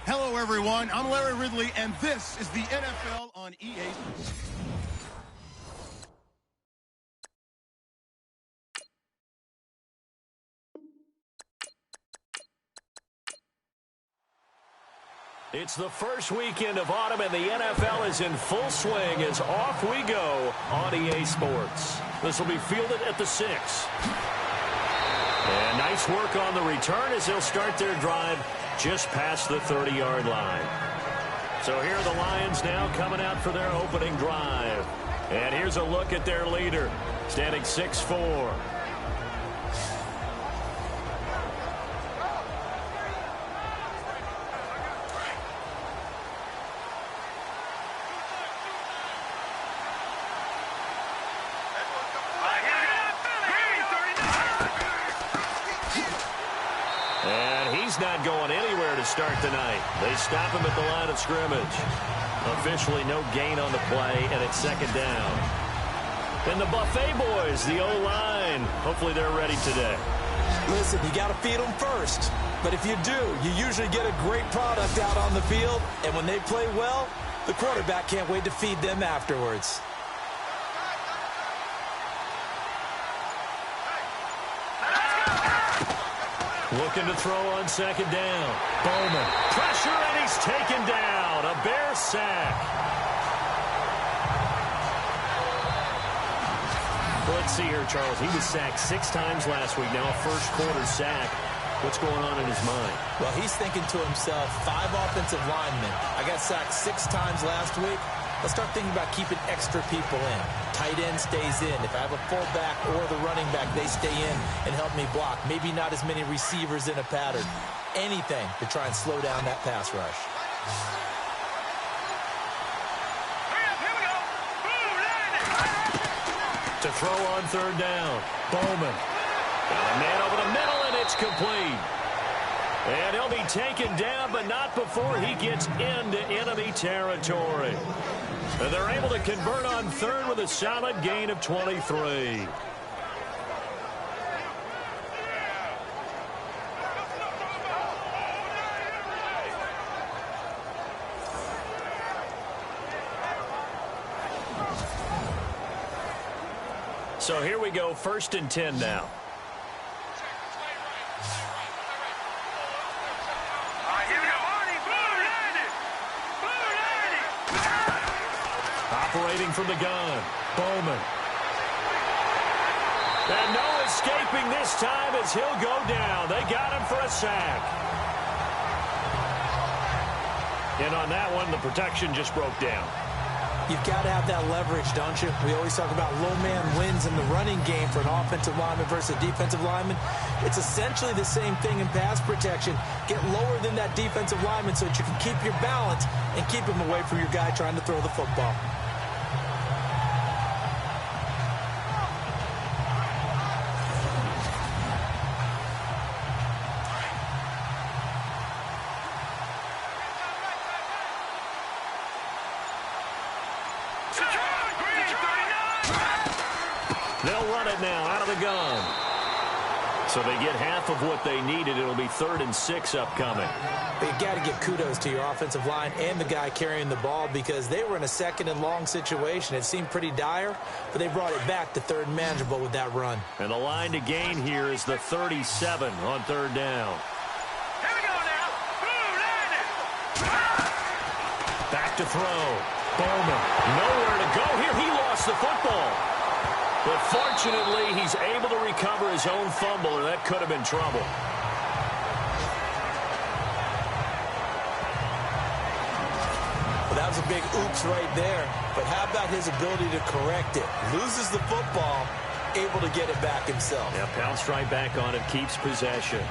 Hello, everyone. I'm Larry Ridley, and this is the NFL on EA. It's the first weekend of autumn, and the NFL is in full swing as off we go on EA Sports. This will be fielded at the 6. And nice work on the return as they'll start their drive just past the 30-yard line. So here are the Lions now coming out for their opening drive. And here's a look at their leader, standing 6'4". Not going anywhere to start the night. They stop him at the line of scrimmage. Officially no gain on the play, and it's second down. And the Buffet boys, the O-line, hopefully they're ready today. Listen, you got to feed them first. But if you do, you usually get a great product out on the field. And when they play well, the quarterback can't wait to feed them afterwards. Looking to throw on second down. Bowman. Pressure, and he's taken down. A Bear sack. Let's see here, Charles. He was sacked 6 times last week. Now a first-quarter sack. What's going on in his mind? Well, he's thinking to himself, 5 offensive linemen. I got sacked 6 times last week. Let's start thinking about keeping extra people in. Tight end stays in. If I have a fullback or the running back, they stay in and help me block. Maybe not as many receivers in a pattern. Anything to try and slow down that pass rush. To throw on third down. Bowman. Got a man over the middle, and it's complete. And he'll be taken down, but not before he gets into enemy territory. And they're able to convert on third with a solid gain of 23. So here we go, 1st and 10 now. Operating from the gun, Bowman. And no escaping this time as he'll go down. They got him for a sack. And on that one, the protection just broke down. You've got to have that leverage, don't you? We always talk about low man wins in the running game for an offensive lineman versus a defensive lineman. It's essentially the same thing in pass protection. Get lower than that defensive lineman so that you can keep your balance and keep him away from your guy trying to throw the football. They'll run it now out of the gun. So they get half of what they needed. It'll be 3rd and 6 upcoming. But you got to give kudos to your offensive line and the guy carrying the ball because they were in a 2nd and long situation. It seemed pretty dire, but they brought it back to 3rd and manageable with that run. And the line to gain here is the 37 on 3rd down. Here we go now. Back to throw. Bowman. Nowhere to go here. He lost the football. But fortunately, he's able to recover his own fumble, or that could have been trouble. Well, that was a big oops right there. But how about his ability to correct it? Loses the football, able to get it back himself. Yeah, pounced right back on it, keeps possession.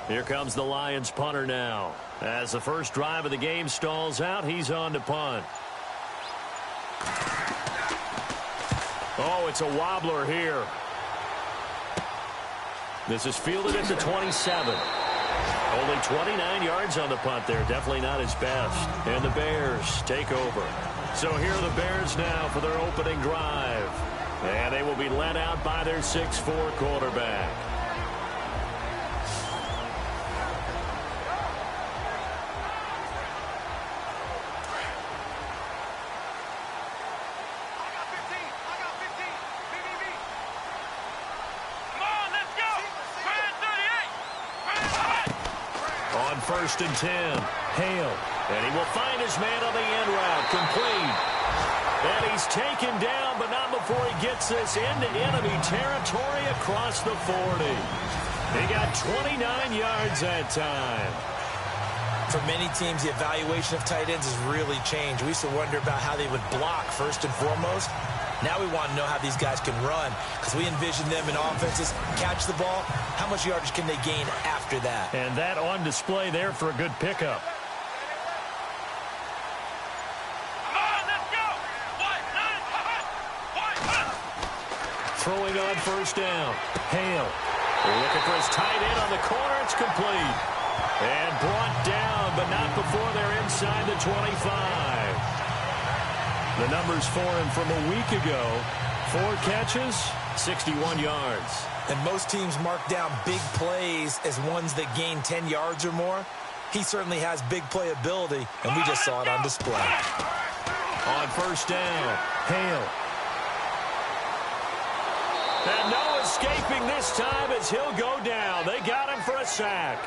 Here comes the Lions punter now. As the first drive of the game stalls out, he's on to punt. Oh, it's a wobbler here. This is fielded at the 27. Only 29 yards on the punt there. Definitely not his best. And the Bears take over. So here are the Bears now for their opening drive. And they will be led out by their 6'4" quarterback. On 1st and 10, Hale. And he will find his man on the end route, complete. And he's taken down, but not before he gets this into enemy territory across the 40. He got 29 yards that time. For many teams, the evaluation of tight ends has really changed. We used to wonder about how they would block first and foremost. Now we want to know how these guys can run because we envision them in offenses, catch the ball, how much yardage can they gain after that? And that on display there for a good pickup. Throwing on 1st down. Hale. Looking for his tight end on the corner. It's complete. And brought down, but not before they're inside the 25. The numbers for him from a week ago. 4 catches, 61 yards. And most teams mark down big plays as ones that gain 10 yards or more. He certainly has big playability, and we just saw it on display. On 1st down, Hale. And no escaping this time as he'll go down. They got him for a sack.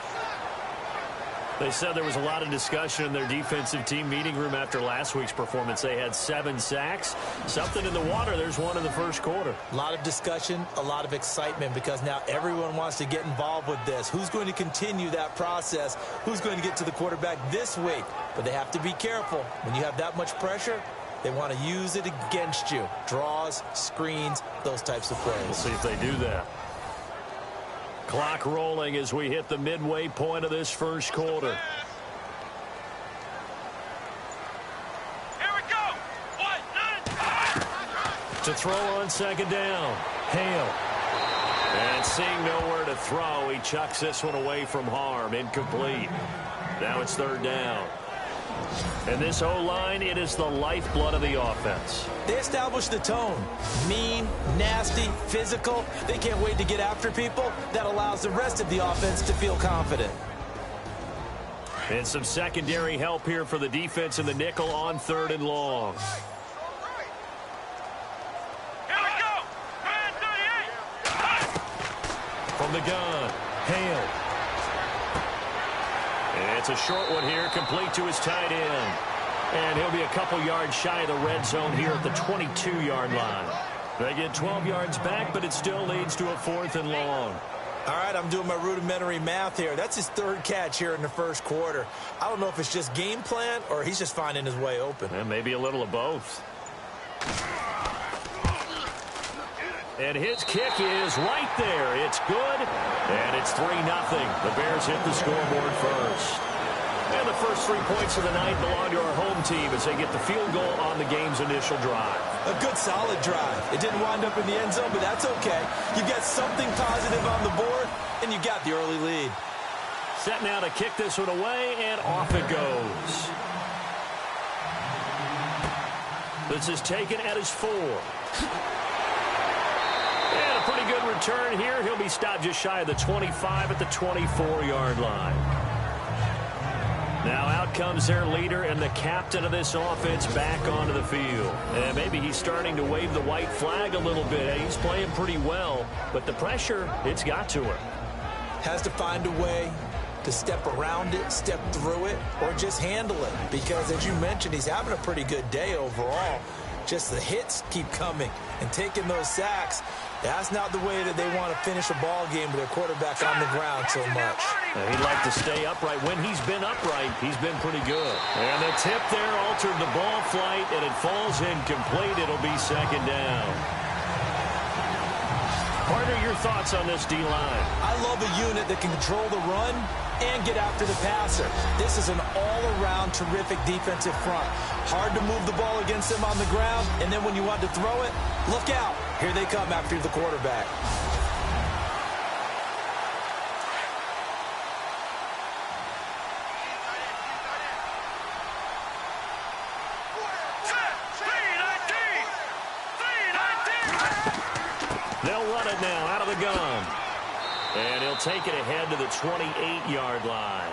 They said there was a lot of discussion in their defensive team meeting room after last week's performance. They had 7 sacks. Something in the water. There's one in the first quarter. A lot of discussion, a lot of excitement because now everyone wants to get involved with this. Who's going to continue that process? Who's going to get to the quarterback this week? But they have to be careful. When you have that much pressure, they want to use it against you. Draws, screens, those types of plays. We'll see if they do that. Clock rolling as we hit the midway point of this first quarter. Here we go. 1, 9. To throw on 2nd down. Hale. And seeing nowhere to throw, he chucks this one away from harm. Incomplete. Now it's 3rd down. And this O-line, it is the lifeblood of the offense. They established the tone. Mean, nasty, physical. They can't wait to get after people. That allows the rest of the offense to feel confident. And some secondary help here for the defense in the nickel on 3rd and long. Here we go. 38. From the gun, Hale. And it's a short one here, complete to his tight end. And he'll be a couple yards shy of the red zone here at the 22-yard line. They get 12 yards back, but it still leads to a 4th and long. All right, I'm doing my rudimentary math here. That's his 3rd catch here in the first quarter. I don't know if it's just game plan or he's just finding his way open. And maybe a little of both. And his kick is right there. It's good, and it's 3-0. The Bears hit the scoreboard first. And the first 3 points of the night belong to our home team as they get the field goal on the game's initial drive. A good, solid drive. It didn't wind up in the end zone, but that's okay. You get something positive on the board. and you got the early lead. Set now to kick this one away, and off it goes. This is taken at his 4. And a pretty good return here. He'll be stopped just shy of the 25 at the 24-yard line. Now out comes their leader and the captain of this offense back onto the field. And maybe he's starting to wave the white flag a little bit. He's playing pretty well, but the pressure, it's got to him. Has to find a way to step around it, step through it, or just handle it. Because, as you mentioned, he's having a pretty good day overall. Just the hits keep coming and taking those sacks. That's not the way that they want to finish a ball game with their quarterback on the ground so much. He'd like to stay upright. When he's been upright, he's been pretty good. And the tip there altered the ball flight, and it falls incomplete. It'll be second down. Partner, your thoughts on this D-line? I love a unit that can control the run and get after the passer. This is an all-around terrific defensive front. Hard to move the ball against them on the ground, and then when you want to throw it, look out. Here they come after the quarterback. They'll run it now out of the gun. And he'll take it ahead to the 28-yard line.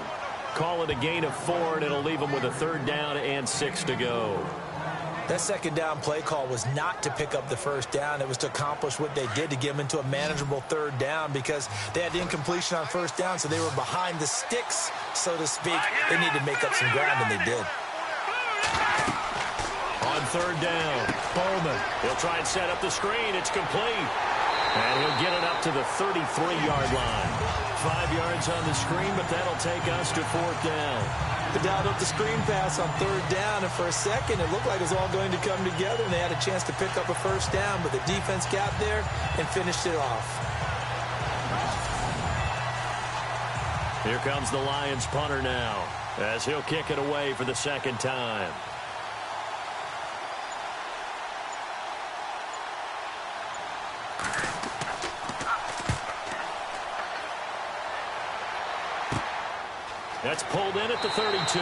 Call it a gain of 4, and it'll leave him with a 3rd down and 6 to go. That second down play call was not to pick up the first down. It was to accomplish what they did, to get them into a manageable 3rd down, because they had incompletion on first down, so they were behind the sticks, so to speak. They needed to make up some ground, and they did. On 3rd down, Bowman. He'll try and set up the screen. It's complete. And he'll get it up to the 33-yard line. 5 yards on the screen, but that'll take us to 4th down. But dialed up the screen pass on 3rd down, and for a second it looked like it was all going to come together, and they had a chance to pick up a first down, but the defense got there and finished it off. Here comes the Lions punter now, as he'll kick it away for the 2nd time. That's pulled in at the 32.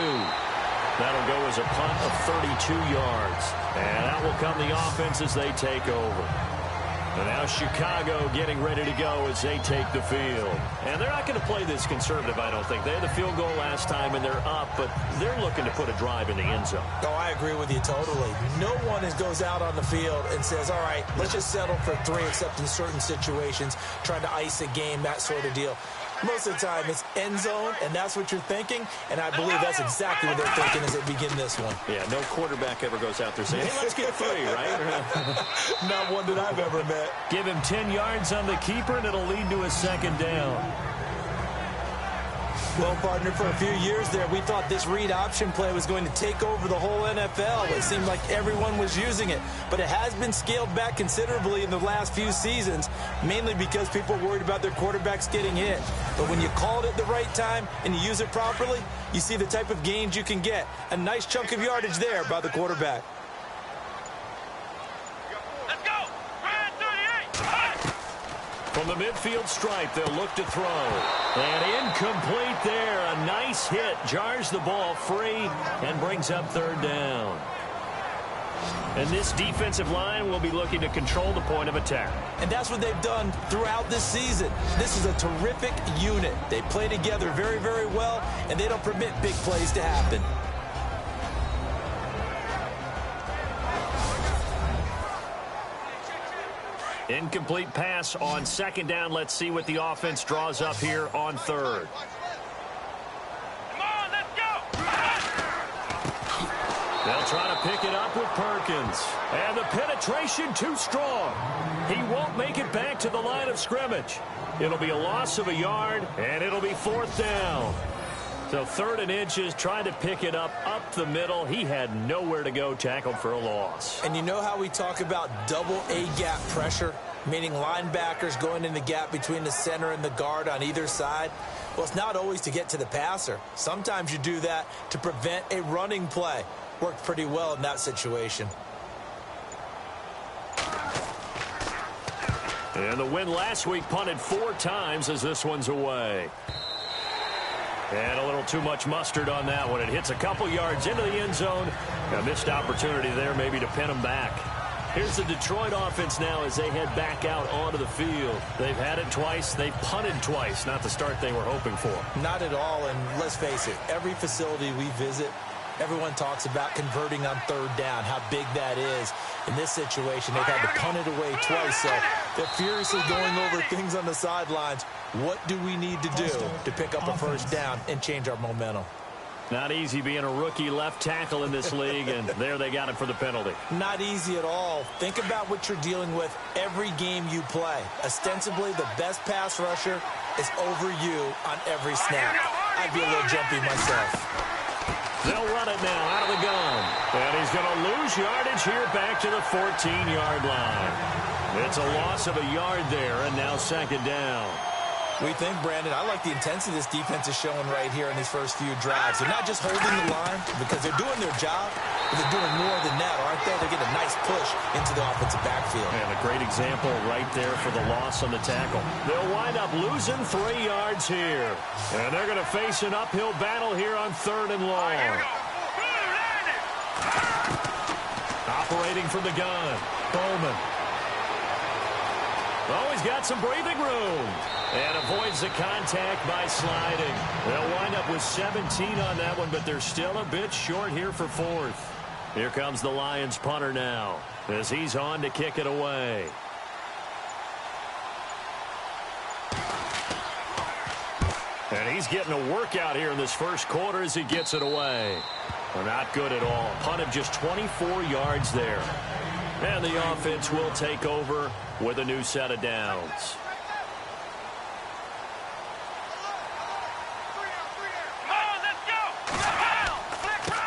That'll go as a punt of 32 yards. And out will come the offense as they take over. And now Chicago getting ready to go as they take the field. And they're not going to play this conservative, I don't think. They had the field goal last time, and they're up, but they're looking to put a drive in the end zone. Oh, I agree with you totally. No one goes out on the field and says, all right, let's just settle for 3, except in certain situations, trying to ice a game, that sort of deal. Most of the time, it's end zone, and that's what you're thinking, and I believe that's exactly what they're thinking as they begin this one. Yeah, no quarterback ever goes out there saying, hey, let's get 3, right? Not one that I've ever met. Give him 10 yards on the keeper, and it'll lead to a 2nd down. Well, partner, for a few years there, we thought this read option play was going to take over the whole NFL. It seemed like everyone was using it, but it has been scaled back considerably in the last few seasons, mainly because people are worried about their quarterbacks getting hit. But when you call it at the right time and you use it properly, you see the type of gains you can get. A nice chunk of yardage there by the quarterback. Let's go! Red 38! From the midfield stripe, they'll look to throw. And incomplete there. A nice hit. Jars the ball free and brings up 3rd down. And this defensive line will be looking to control the point of attack. And that's what they've done throughout this season. This is a terrific unit. They play together very, very well, and they don't permit big plays to happen. Incomplete pass on 2nd down. Let's see what the offense draws up here on 3rd. Come on, let's go! They'll try to pick it up with Perkins. And the penetration too strong. He won't make it back to the line of scrimmage. It'll be a loss of a yard, and it'll be 4th down. So 3rd and inches, trying to pick it up the middle. He had nowhere to go, tackled for a loss. And you know how we talk about double A-gap pressure, meaning linebackers going in the gap between the center and the guard on either side? Well, it's not always to get to the passer. Sometimes you do that to prevent a running play. Worked pretty well in that situation. And the win last week punted 4 times as this one's away. And a little too much mustard on that one. It hits a couple yards into the end zone. A missed opportunity there maybe to pin them back. Here's the Detroit offense now as they head back out onto the field. They've had it twice. They've punted twice. Not the start they were hoping for. Not at all, and let's face it, every facility we visit, everyone talks about converting on third down, how big that is. In this situation, they've had to punt it away twice, so they're furiously going over things on the sidelines. What do we need to do to pick up a first down and change our momentum? Not easy being a rookie left tackle in this league, and there they got it for the penalty. Not easy at all. Think about what you're dealing with every game you play. Ostensibly, the best pass rusher is over you on every snap. I'd be a little jumpy myself. They'll run it now out of the gun. And he's going to lose yardage here back to the 14-yard line. It's a loss of a yard there, and now second down. We think, Brandon, I like the intensity this defense is showing right here in these first few drives. They're not just holding the line because they're doing their job, but they're doing more than that, aren't they? They're getting a nice push into the offensive backfield. And a great example right there for the loss on the tackle. They'll wind up losing 3 yards here. And they're going to face an uphill battle here on 3rd and long. Operating from the gun, Bowman. Oh, he's got some breathing room. And avoids the contact by sliding. They'll wind up with 17 on that one, but they're still a bit short here for 4th. Here comes the Lions punter now as he's on to kick it away. And he's getting a workout here in this first quarter as he gets it away. Well, not good at all. Punt of just 24 yards there. And the offense will take over with a new set of downs.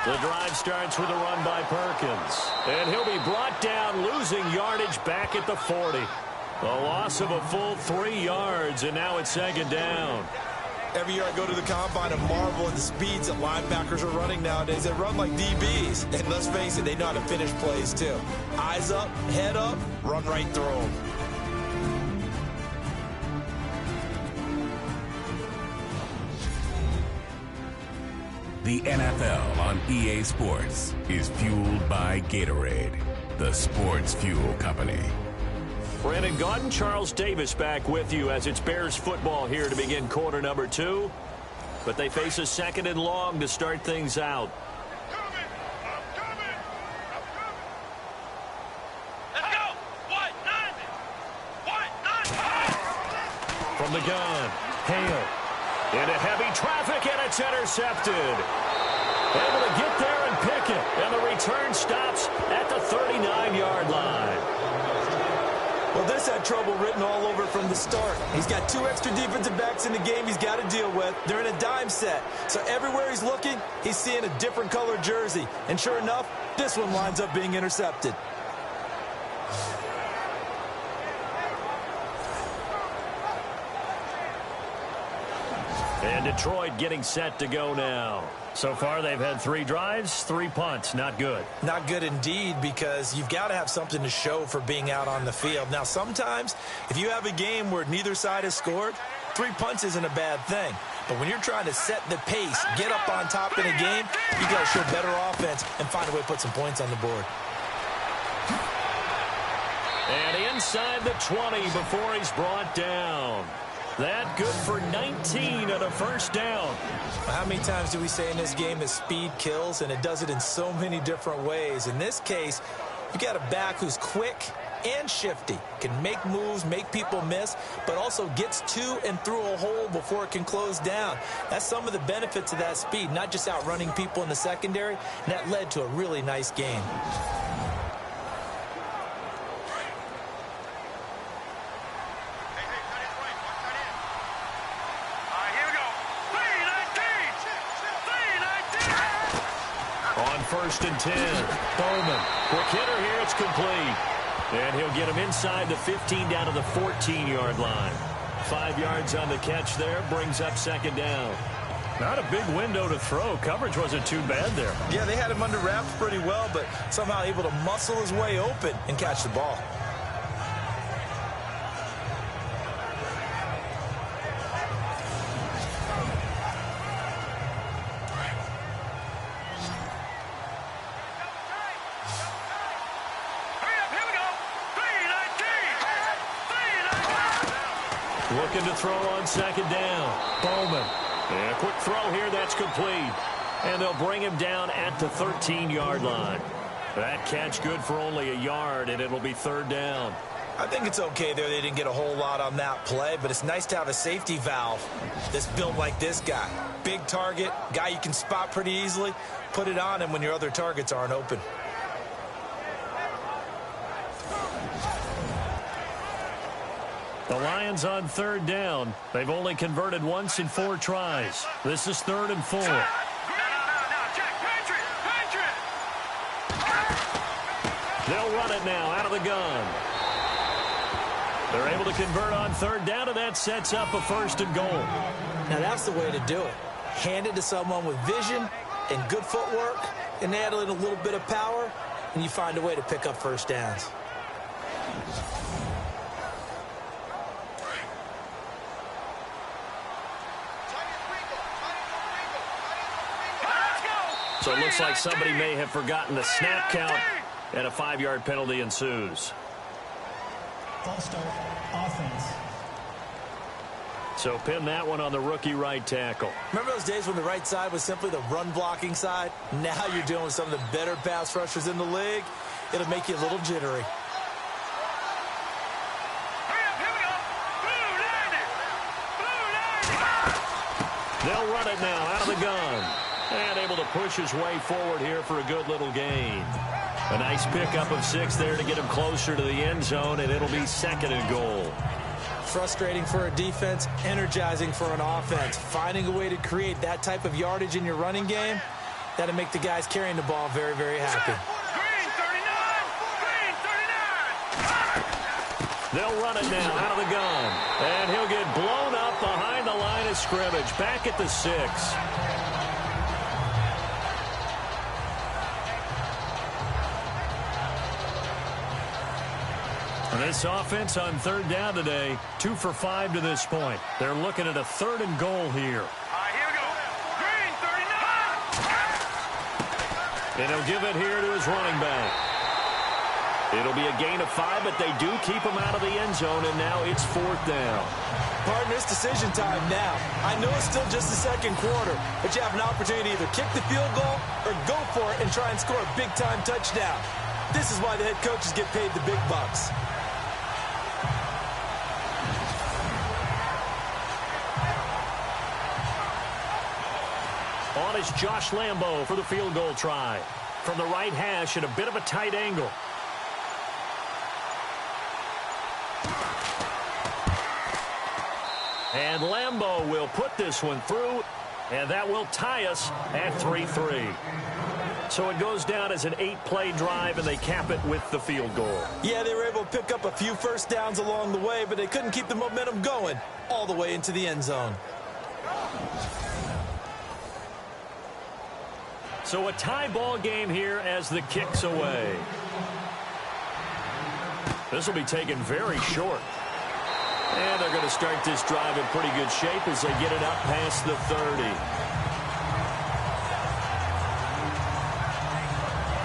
The drive starts with a run by Perkins. And he'll be brought down, losing yardage back at the 40. A loss of a full 3 yards, and now it's second down. Every year I go to the combine and marvel at the speeds that linebackers are running nowadays. They run like DBs. And let's face it, they know how to finish plays too. Eyes up, head up, run right through them. The NFL on EA Sports is fueled by Gatorade, the sports fuel company. Brandon Gaudin, Charles Davis back with you as it's Bears football here to begin quarter number 2. But they face a 2nd and long to start things out. Let's go. What? From the gun, Hale. Into heavy traffic, and it's intercepted. Able to get there and pick it. And the return stops at the 39-yard line. Well, this had trouble written all over from the start. He's got 2 extra defensive backs in the game he's got to deal with. They're in a dime set. So everywhere he's looking, he's seeing a different colored jersey. And sure enough, this one winds up being intercepted. And Detroit getting set to go now. So far, they've had 3 drives, 3 punts. Not good. Not good indeed, because you've got to have something to show for being out on the field. Now, sometimes, if you have a game where neither side has scored, 3 punts isn't a bad thing. But when you're trying to set the pace, get up on top in a game, you got to show better offense and find a way to put some points on the board. And inside the 20 before he's brought down. That good for 19 and a first down. How many times do we say in this game that speed kills, and it does it in so many different ways? In this case, you got a back who's quick and shifty, can make moves, make people miss, but also gets to and through a hole before it can close down. That's some of the benefits of that speed, not just outrunning people in the secondary, and that led to a really nice game. First and 10. Bowman. Quick hitter here. It's complete. And he'll get him inside the 15 down to the 14-yard line. 5 yards on the catch there. Brings up second down. Not a big window to throw. Coverage wasn't too bad there. Yeah, they had him under wraps pretty well, but somehow able to muscle his way open and catch the ball. Looking to throw on second down. Bowman. And a quick throw here. That's complete. And they'll bring him down at the 13-yard line. That catch good for only a yard, and it'll be third down. I think it's okay there. They didn't get a whole lot on that play, but it's nice to have a safety valve that's built like this guy. Big target, guy you can spot pretty easily. Put it on him when your other targets aren't open. The Lions on third down. They've only converted once in 4 tries. This is 3rd and 4. No, check. Patriot. They'll run it now out of the gun. They're able to convert on third down, and that sets up a 1st and goal. Now that's the way to do it. Hand it to someone with vision and good footwork, and add in a little bit of power, and you find a way to pick up first downs. So it looks like somebody may have forgotten the snap count, and a 5-yard penalty ensues. False start, offense. So pin that one on the rookie right tackle. Remember those days when the right side was simply the run-blocking side? Now you're dealing with some of the better pass rushers in the league. It'll make you a little jittery. They'll run it now out of the gun. And able to push his way forward here for a good little gain. A nice pickup of 6 there to get him closer to the end zone, and it'll be 2nd and goal. Frustrating for a defense, energizing for an offense. Finding a way to create that type of yardage in your running game, that'll make the guys carrying the ball very, very happy. Green 39. They'll run it now out of the gun. And he'll get blown up behind the line of scrimmage. Back at the 6. This offense on third down today, 2 for 5 to this point. They're looking at a 3rd and goal here. Here we go. Green 39. And he'll give it here to his running back. It'll be a gain of 5, but they do keep him out of the end zone, and now it's 4th down. Partner, it's decision time now. I know it's still just the 2nd quarter, but you have an opportunity to either kick the field goal or go for it and try and score a big-time touchdown. This is why the head coaches get paid the big bucks. On is Josh Lambo for the field goal try. From the right hash at a bit of a tight angle. And Lambo will put this one through, and that will tie us at 3-3. So it goes down as an 8-play drive, and they cap it with the field goal. Yeah, they were able to pick up a few first downs along the way, but they couldn't keep the momentum going all the way into the end zone. So a tie ball game here as the kick's away. This will be taken very short. And they're going to start this drive in pretty good shape as they get it up past the 30.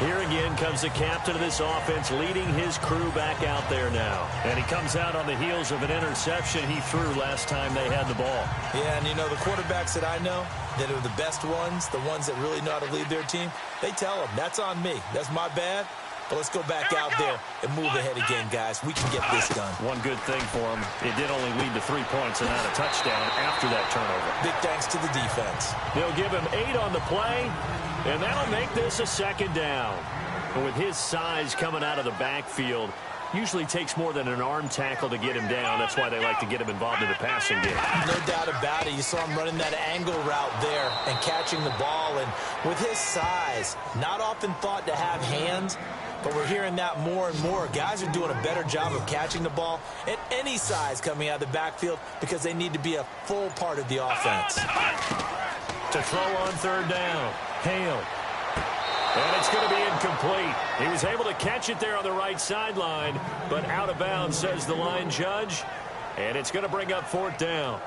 Here again comes the captain of this offense leading his crew back out there now. And he comes out on the heels of an interception he threw last time they had the ball. Yeah, and you know, the quarterbacks that I know that are the best ones, the ones that really know how to lead their team, they tell them, that's on me. That's my bad. But let's go back out there and move ahead again, guys. We can get this done. One good thing for him, it did only lead to 3 points and not a touchdown after that turnover. Big thanks to the defense. They'll give him 8 on the play, and that'll make this a 2nd down. And with his size coming out of the backfield, usually takes more than an arm tackle to get him down. That's why they like to get him involved in the passing game. No doubt about it. You saw him running that angle route there and catching the ball. And with his size, not often thought to have hands, but we're hearing that more and more. Guys are doing a better job of catching the ball at any size coming out of the backfield because they need to be a full part of the offense. To throw on third down, Hale. And it's going to be incomplete. He was able to catch it there on the right sideline, but out of bounds, says the line judge. And it's going to bring up 4th down.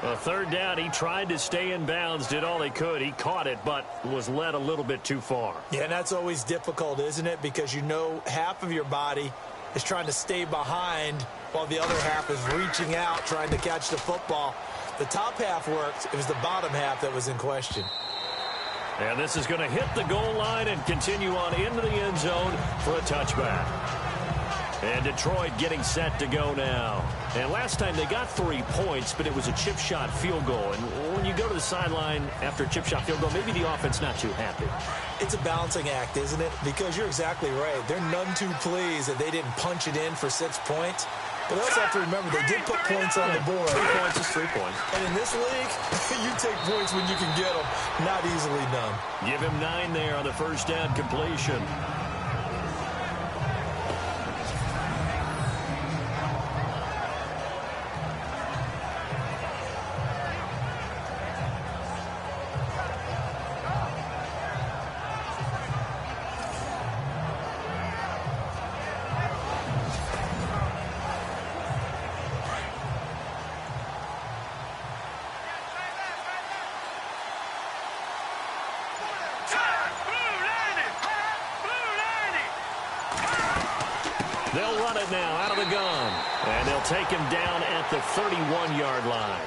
A 3rd down, he tried to stay in bounds, did all he could. He caught it, but was led a little bit too far. Yeah, and that's always difficult, isn't it? Because you know half of your body is trying to stay behind while the other half is reaching out, trying to catch the football. The top half worked. It was the bottom half that was in question. And this is going to hit the goal line and continue on into the end zone for a touchback. And Detroit getting set to go now. And last time they got 3 points, but it was a chip shot field goal. And when you go to the sideline after a chip shot field goal, maybe the offense not too happy. It's a balancing act, isn't it? Because you're exactly right. They're none too pleased that they didn't punch it in for 6 points. But they also have to remember they did put points on the board. 3 points is 3 points. And in this league, you take points when you can get them. Not easily done. Give him 9 there on the first down completion. They'll run it now out of the gun. And they'll take him down at the 31-yard line.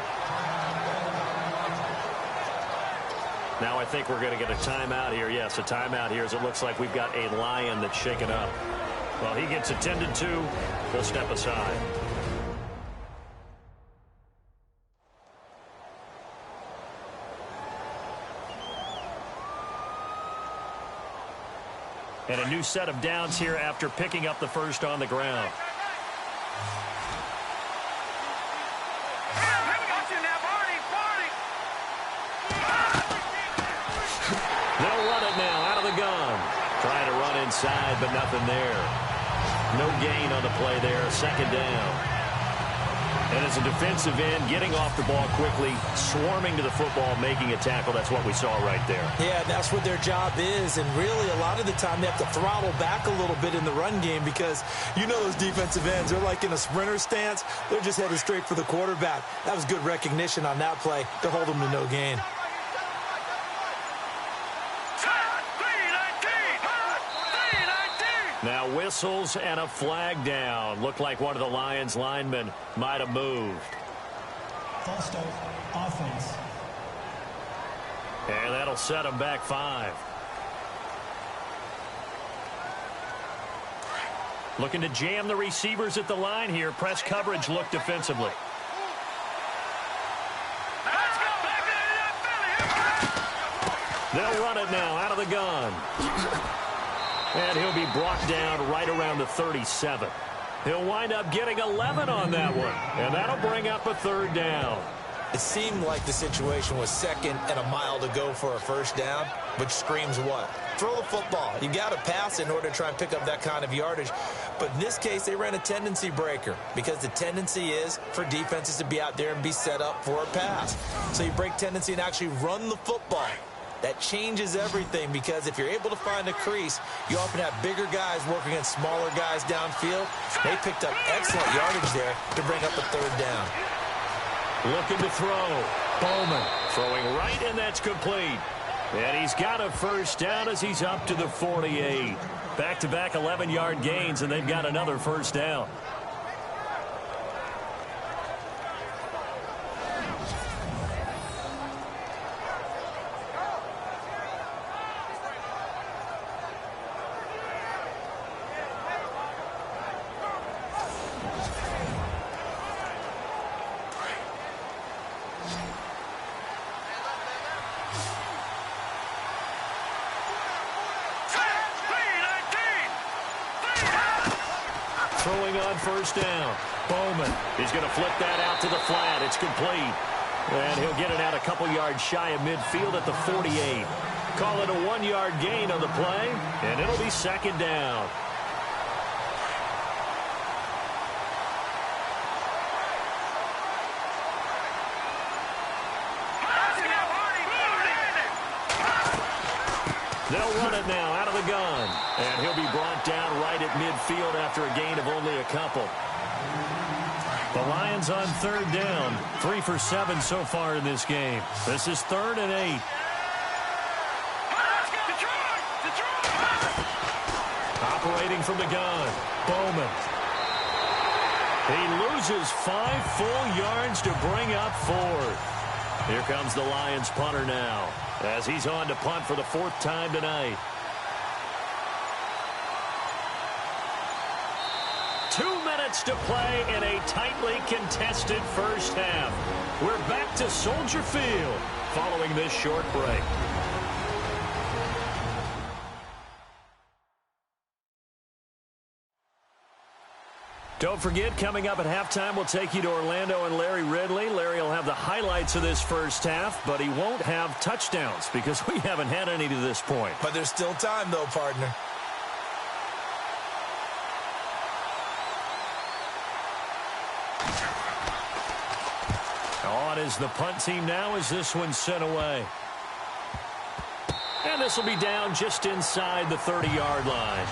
Now I think we're going to get a timeout here. Yes, a timeout here as it looks like we've got a Lion that's shaken up. Well, he gets attended to. We'll step aside. And a new set of downs here after picking up the first on the ground. They'll run it now out of the gun. Trying to run inside, but nothing there. No gain on the play there. Second down. And as a defensive end, getting off the ball quickly, swarming to the football, making a tackle. That's what we saw right there. Yeah, that's what their job is. And really, a lot of the time, they have to throttle back a little bit in the run game because you know those defensive ends, they're like in a sprinter stance. They're just headed straight for the quarterback. That was good recognition on that play to hold them to no gain. Now whistles and a flag down. Looked like one of the Lions linemen might have moved. False start, offense. And that'll set them back 5. Looking to jam the receivers at the line here. Press coverage look defensively. They'll run it now out of the gun. And he'll be brought down right around the 37. He'll wind up getting 11 on that one. And that'll bring up a third down. It seemed like the situation was second and a mile to go for a first down, which screams what? Throw the football. You got to pass in order to try and pick up that kind of yardage. But in this case, they ran a tendency breaker because the tendency is for defenses to be out there and be set up for a pass. So you break tendency and actually run the football. That changes everything because if you're able to find a crease, you often have bigger guys working against smaller guys downfield. They picked up excellent yardage there to bring up a third down. Looking to throw. Bowman throwing right, and that's complete. And he's got a first down as he's up to the 48. Back-to-back 11-yard gains, and they've got another first down. Throwing on first down. Bowman. He's going to flip that out to the flat. It's complete. And he'll get it out a couple yards shy of midfield at the 48. Call it a 1-yard gain on the play, and it'll be second down. They'll run it now out of the gun. And he'll be brought down right at midfield after a gain of only a couple. The Lions on third down. 3 for 7 so far in this game. This is 3rd and 8. Operating from the gun. Bowman. He loses 5 full yards to bring up 4. Here comes the Lions punter now, as he's on to punt for the 4th time tonight. 2 minutes to play in a tightly contested first half. We're back to Soldier Field following this short break. Don't forget, coming up at halftime, we'll take you to Orlando and Larry Ridley. Larry will have the highlights of this first half, but he won't have touchdowns because we haven't had any to this point. But there's still time, though, partner. On is the punt team now as this one's sent away. And this will be down just inside the 30-yard line.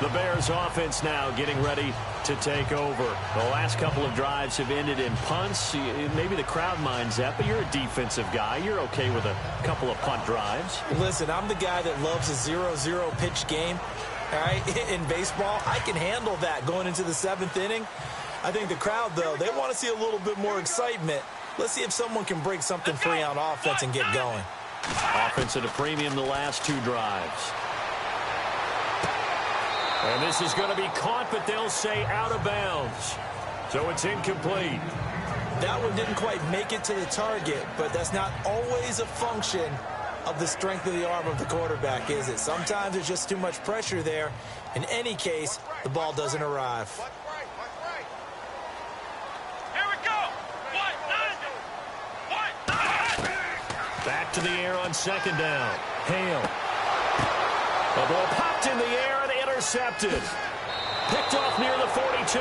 The Bears offense now getting ready to take over. The last couple of drives have ended in punts. Maybe the crowd minds that, but you're a defensive guy. You're okay with a couple of punt drives. Listen, I'm the guy that loves a 0-0 pitch game. All right, in baseball, I can handle that going into the 7th inning. I think the crowd, though, they want to see a little bit more excitement. Let's see if someone can break something free on offense and get going. Offense at a premium the last 2 drives. And this is going to be caught, but they'll say out of bounds. So it's incomplete. That one didn't quite make it to the target, but that's not always a function of the strength of the arm of the quarterback, is it? Sometimes there's just too much pressure there. In any case, the ball doesn't arrive. Back to the air on 2nd down. Hale. The ball popped in the air and intercepted. Picked off near the 42.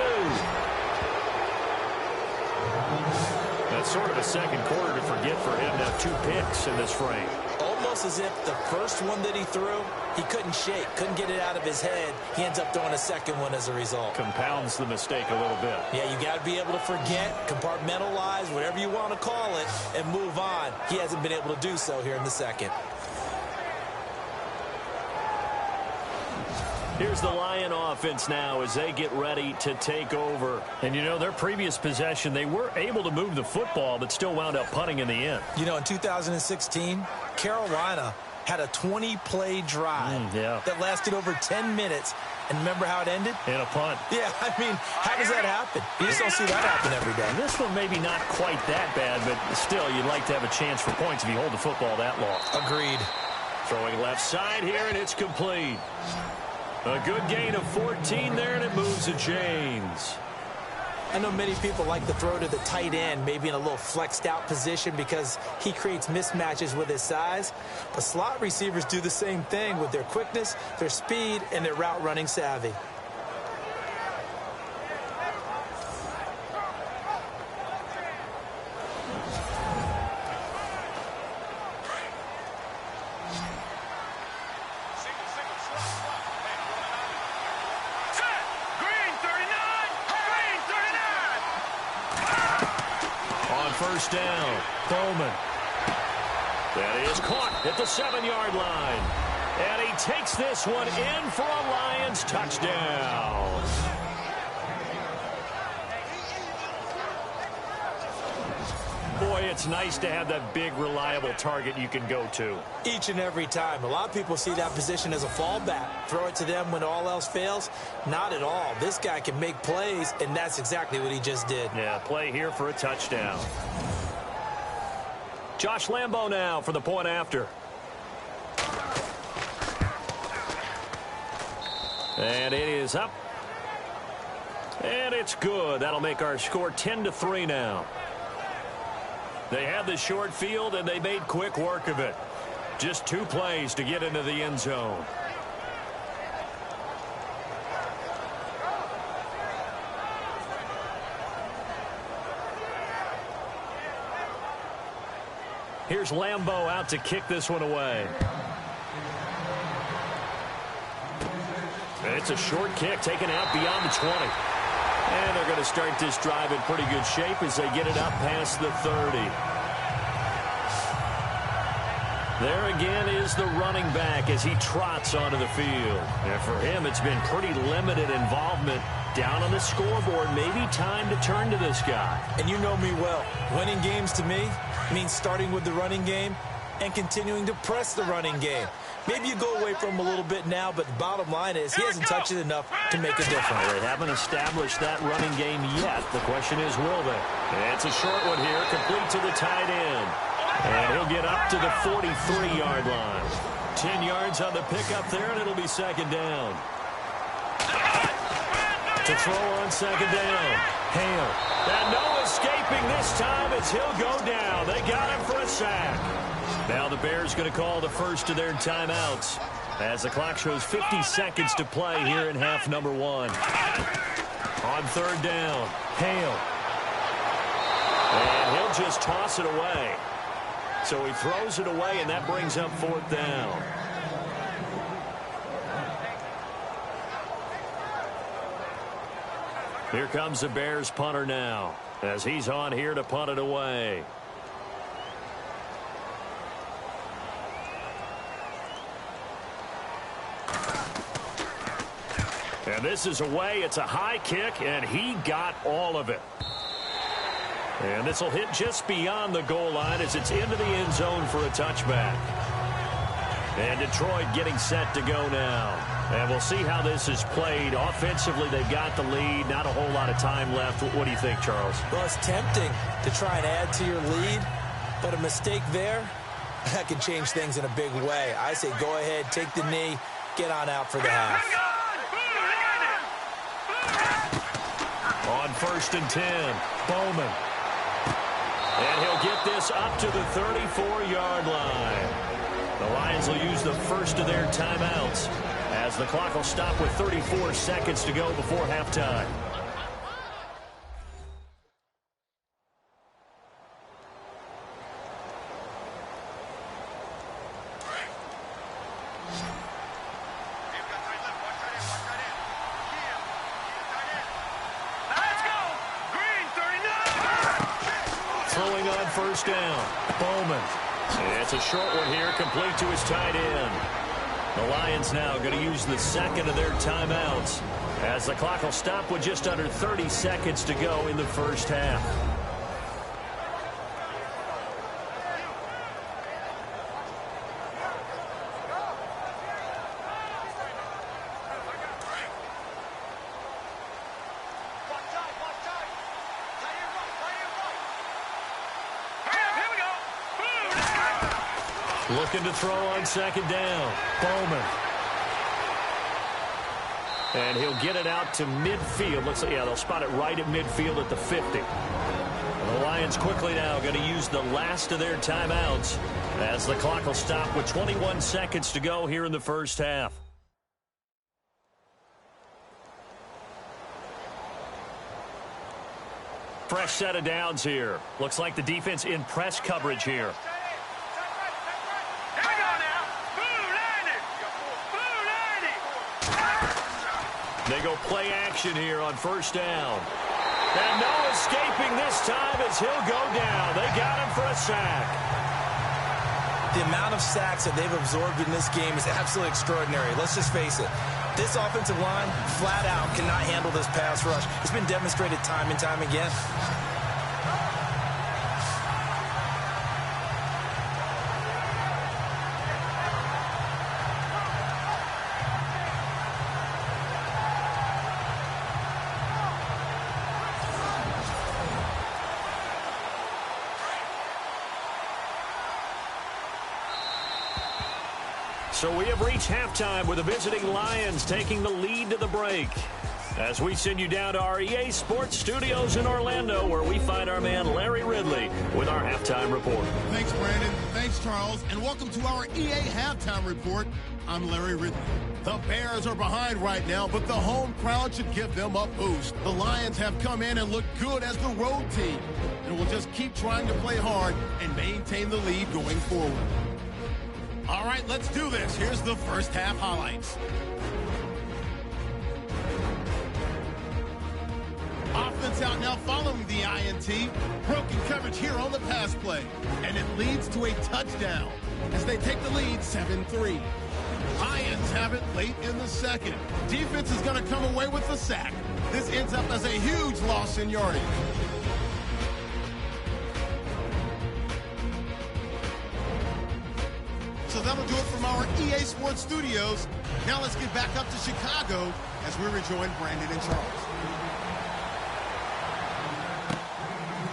That's sort of a second quarter to forget for him to have 2 picks in this frame. Almost as if the first one that he threw, he couldn't shake, couldn't get it out of his head. He ends up throwing a second one as a result. Compounds the mistake a little bit. Yeah, you got to be able to forget, compartmentalize, whatever you want to call it, and move on. He hasn't been able to do so here in the second. Here's the Lion offense now as they get ready to take over. And, you know, their previous possession, they were able to move the football, but still wound up punting in the end. You know, in 2016, Carolina had a 20-play drive that lasted over 10 minutes. And remember how it ended? In a punt. Yeah, I mean, how does that happen? You just don't see that happen every day. And this one maybe not quite that bad, but still, you'd like to have a chance for points if you hold the football that long. Agreed. Throwing left side here, and it's complete. A good gain of 14 there, and it moves to James. I know many people like to throw to the tight end, maybe in a little flexed out position because he creates mismatches with his size. But slot receivers do the same thing with their quickness, their speed, and their route running savvy. First down, Bowman. That is caught at the 7-yard line. And he takes this one in for a Lions touchdown. Boy, it's nice to have that big, reliable target you can go to. Each and every time. A lot of people see that position as a fallback. Throw it to them when all else fails. Not at all. This guy can make plays, and that's exactly what he just did. Yeah, play here for a touchdown. Josh Lambo now for the point after. And it is up. And it's good. That'll make our score 10-3 now. They had the short field, and they made quick work of it. Just 2 plays to get into the end zone. Here's Lambo out to kick this one away. It's a short kick taken out beyond the 20. And they're going to start this drive in pretty good shape as they get it up past the 30. There again is the running back as he trots onto the field. And for him, it's been pretty limited involvement down on the scoreboard. Maybe time to turn to this guy. And you know me well. Winning games to me means starting with the running game and continuing to press the running game. Maybe you go away from him a little bit now, but the bottom line is he hasn't touched it enough to make a difference. They haven't established that running game yet. The question is, will they? It's a short one here, complete to the tight end. And he'll get up to the 43-yard line. 10 yards on the pickup there, and it'll be second down. To throw on second down. Hale. And no escaping this time as he'll go down. They got him for a sack. Now the Bears going to call the first of their timeouts as the clock shows 50 seconds to play here in half number 1. On third down, Hale. And he'll just toss it away. So he throws it away, and that brings up fourth down. Here comes the Bears punter now as he's on here to punt it away. And this is away. It's a high kick, and he got all of it. And this will hit just beyond the goal line as it's into the end zone for a touchback. And Detroit getting set to go now. And we'll see how this is played. Offensively, they've got the lead. Not a whole lot of time left. What do you think, Charles? Well, it's tempting to try and add to your lead, but a mistake there, that can change things in a big way. I say go ahead, take the knee, get on out for the half. On first and 10, Bowman. And he'll get this up to the 34-yard line. The Lions will use the first of their timeouts as the clock will stop with 34 seconds to go before halftime. Throwing on first down, Bowman. It's a short one here, complete to his tight end. The Lions now going to use the second of their timeouts as the clock will stop with just under 30 seconds to go in the first half. Looking to throw on second down. Bowman. And he'll get it out to midfield. Looks like, yeah, they'll spot it right at midfield at the 50. And the Lions quickly now going to use the last of their timeouts as the clock will stop with 21 seconds to go here in the first half. Fresh set of downs here. Looks like the defense in press coverage here. They go play action here on first down. And no escaping this time as he'll go down. They got him for a sack. The amount of sacks that they've absorbed in this game is absolutely extraordinary. Let's just face it. This offensive line, flat out, cannot handle this pass rush. It's been demonstrated time and time again. So we have reached halftime with the visiting Lions taking the lead to the break. As we send you down to our EA Sports Studios in Orlando, where we find our man Larry Ridley with our halftime report. Thanks, Brandon. Thanks, Charles. And welcome to our EA Halftime Report. I'm Larry Ridley. The Bears are behind right now, but the home crowd should give them a boost. The Lions have come in and looked good as the road team, and will just keep trying to play hard and maintain the lead going forward. All right, let's do this. Here's the first half highlights. Offense out now following the INT. Broken coverage here on the pass play, and it leads to a touchdown. as they take the lead 7-3. Lions have it late in the second. Defense is going to come away with the sack. This ends up as a huge loss in yardage. So that'll do it from our EA Sports Studios. Now let's get back up to Chicago as we rejoin Brandon and Charles.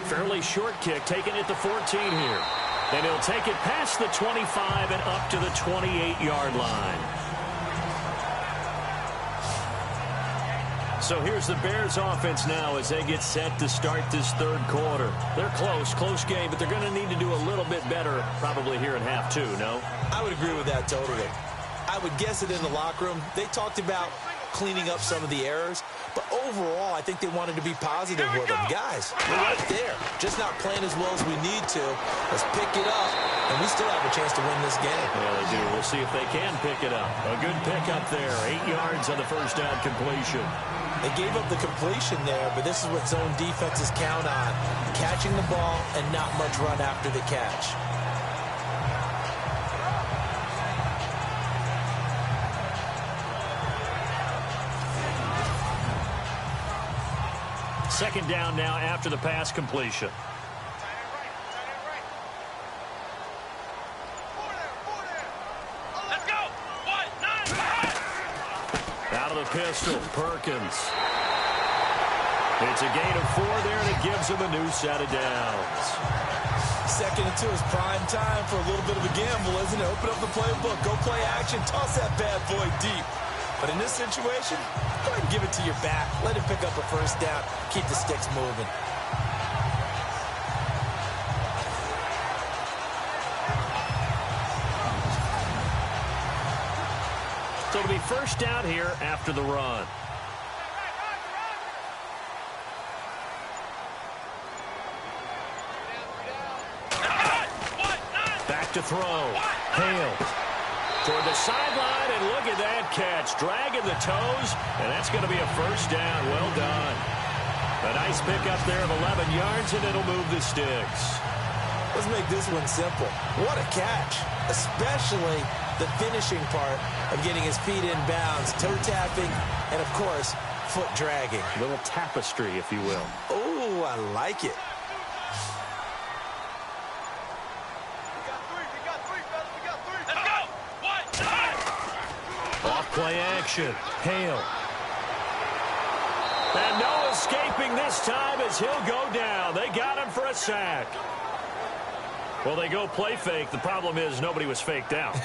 Fairly short kick, taken at the 14 here. And he'll take it past the 25 and up to the 28-yard line. So here's the Bears offense now as they get set to start this third quarter. They're close game, but they're going to need to do a little bit better probably here in half two, no? I would agree with that totally. I would guess it in the locker room. They talked about cleaning up some of the errors, but overall, I think they wanted to be positive with them. Guys, we're right there. Just not playing as well as we need to. Let's pick it up, and we still have a chance to win this game. Yeah, they do. We'll see if they can pick it up. A good pickup there. 8 yards on the first down completion. They gave up the completion there, but this is what zone defenses count on. Catching the ball and not much run after the catch. Second down now after the pass completion. Let's go. 1-9. Out of the pistol, Perkins. It's a gain of 4 there, and it gives him a new set of downs. 2nd and 2 is prime time for a little bit of a gamble, isn't it? Open up the playbook, go play action, toss that bad boy deep. But in this situation, go ahead and give it to your back. Let him pick up a first down. Keep the sticks moving. So it'll be first down here after the run. Back to throw. Hale. Toward the sideline, and look at that catch. Dragging the toes, and that's going to be a first down. Well done. A nice pickup there of 11 yards, and it'll move the sticks. Let's make this one simple. What a catch, especially the finishing part of getting his feet in bounds, toe tapping, and, of course, foot dragging. A little tapestry, if you will. Oh, I like it. Play action. Hale. And no escaping this time as he'll go down. They got him for a sack. Well, they go play fake. The problem is nobody was faked out.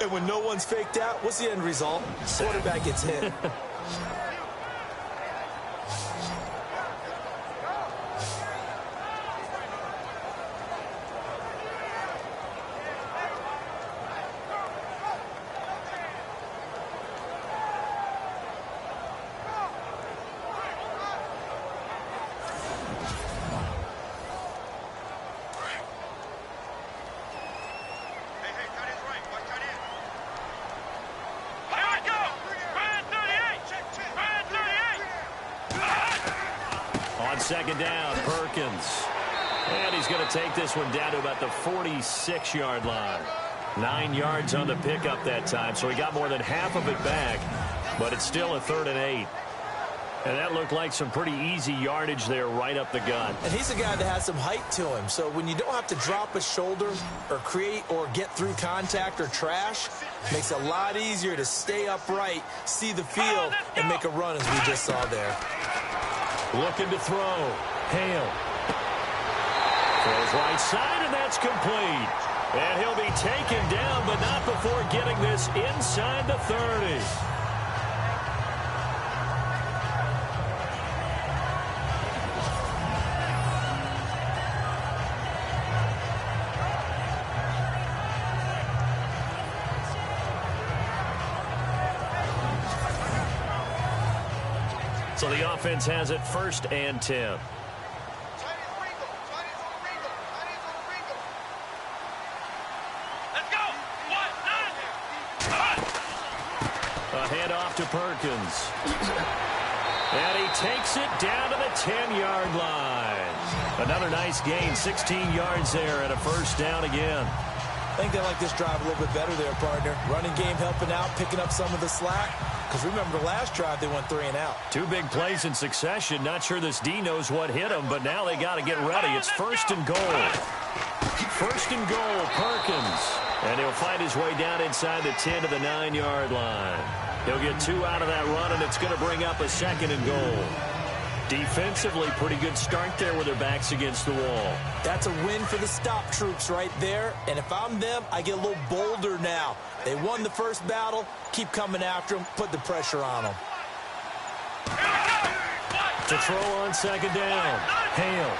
And when no one's faked out, what's the end result? Quarterback gets hit. Second down, Perkins. And he's going to take this one down to about the 46-yard line. 9 yards on the pickup that time, so he got more than half of it back, but it's still a 3rd and 8. And that looked like some pretty easy yardage there right up the gut. And he's a guy that has some height to him, so when you don't have to drop a shoulder or create or get through contact or trash, makes it a lot easier to stay upright, see the field, and make a run as we just saw there. Looking to throw. Hale. Throws right side, and that's complete. And he'll be taken down, but not before getting this inside the 30. So the offense has it 1st and 10. Let's go. 1-9. A handoff to Perkins. And he takes it down to the 10-yard line. Another nice gain, 16 yards there and a first down again. I think they like this drive a little bit better there, partner. Running game helping out, picking up some of the slack. Because remember, the last drive, they went 3 and out. 2 big plays in succession. Not sure this D knows what hit him, but now they got to get ready. It's 1st and goal. 1st and goal, Perkins. And he'll fight his way down inside the 10 to the 9-yard line. He'll get 2 out of that run, and it's going to bring up a 2nd and goal. Defensively, pretty good start there with their backs against the wall. That's a win for the stop troops right there. And if I'm them, I get a little bolder now. They won the first battle. Keep coming after them. Put the pressure on them. To throw on 2nd down. Hale.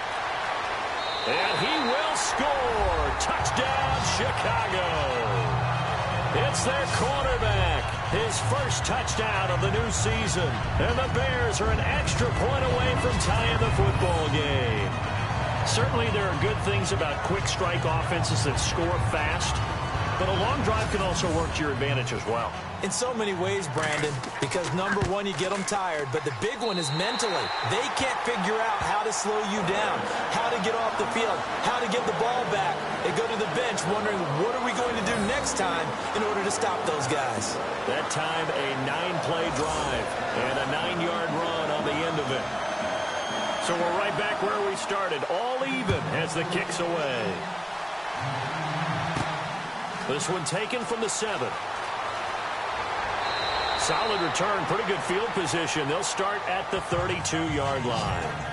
And he will score. Touchdown, Chicago. It's their quarterback. His first touchdown of the new season. And the Bears are an extra point away from tying the football game. Certainly there are good things about quick strike offenses that score fast. But a long drive can also work to your advantage as well. In so many ways, Brandon, because number one, you get them tired, but the big one is mentally. They can't figure out how to slow you down, how to get off the field, how to get the ball back. They go to the bench wondering, what are we going to do next time in order to stop those guys? That time, a 9-play drive and a 9-yard run on the end of it. So we're right back where we started, all even as the kick's away. This one taken from the 7. Solid return, pretty good field position. They'll start at the 32-yard line.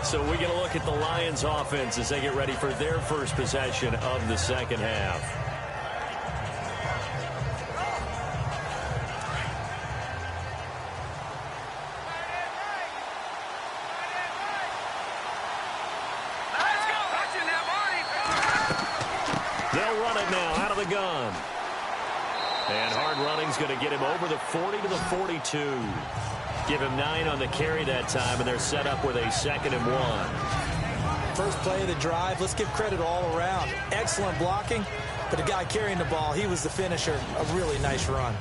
So we're going to look at the Lions offense as they get ready for their first possession of the second half. They'll run it now out of the gun. And hard running's going to get him over the 40 to the 42. Give him 9 on the carry that time, and they're set up with a 2nd and 1. First play of the drive, let's give credit all around. Excellent blocking, but the guy carrying the ball, he was the finisher. A really nice run.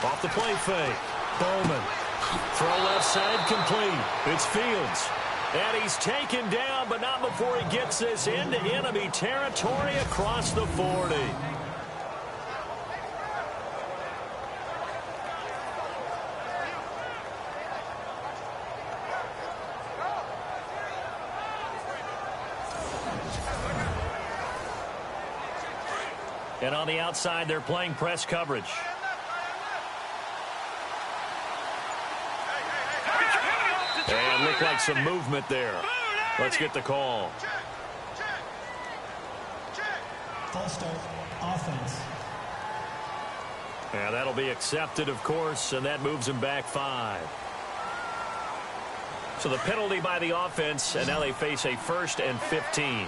Off the play fake. Bowman. Throw left side complete. It's Fields. And he's taken down, but not before he gets this into enemy territory across the 40. And on the outside, they're playing press coverage. And looked like some movement there. Let's get the call. False start, offense. Yeah, that'll be accepted, of course, and that moves him back 5. So the penalty by the offense, and now they face a 1st and 15.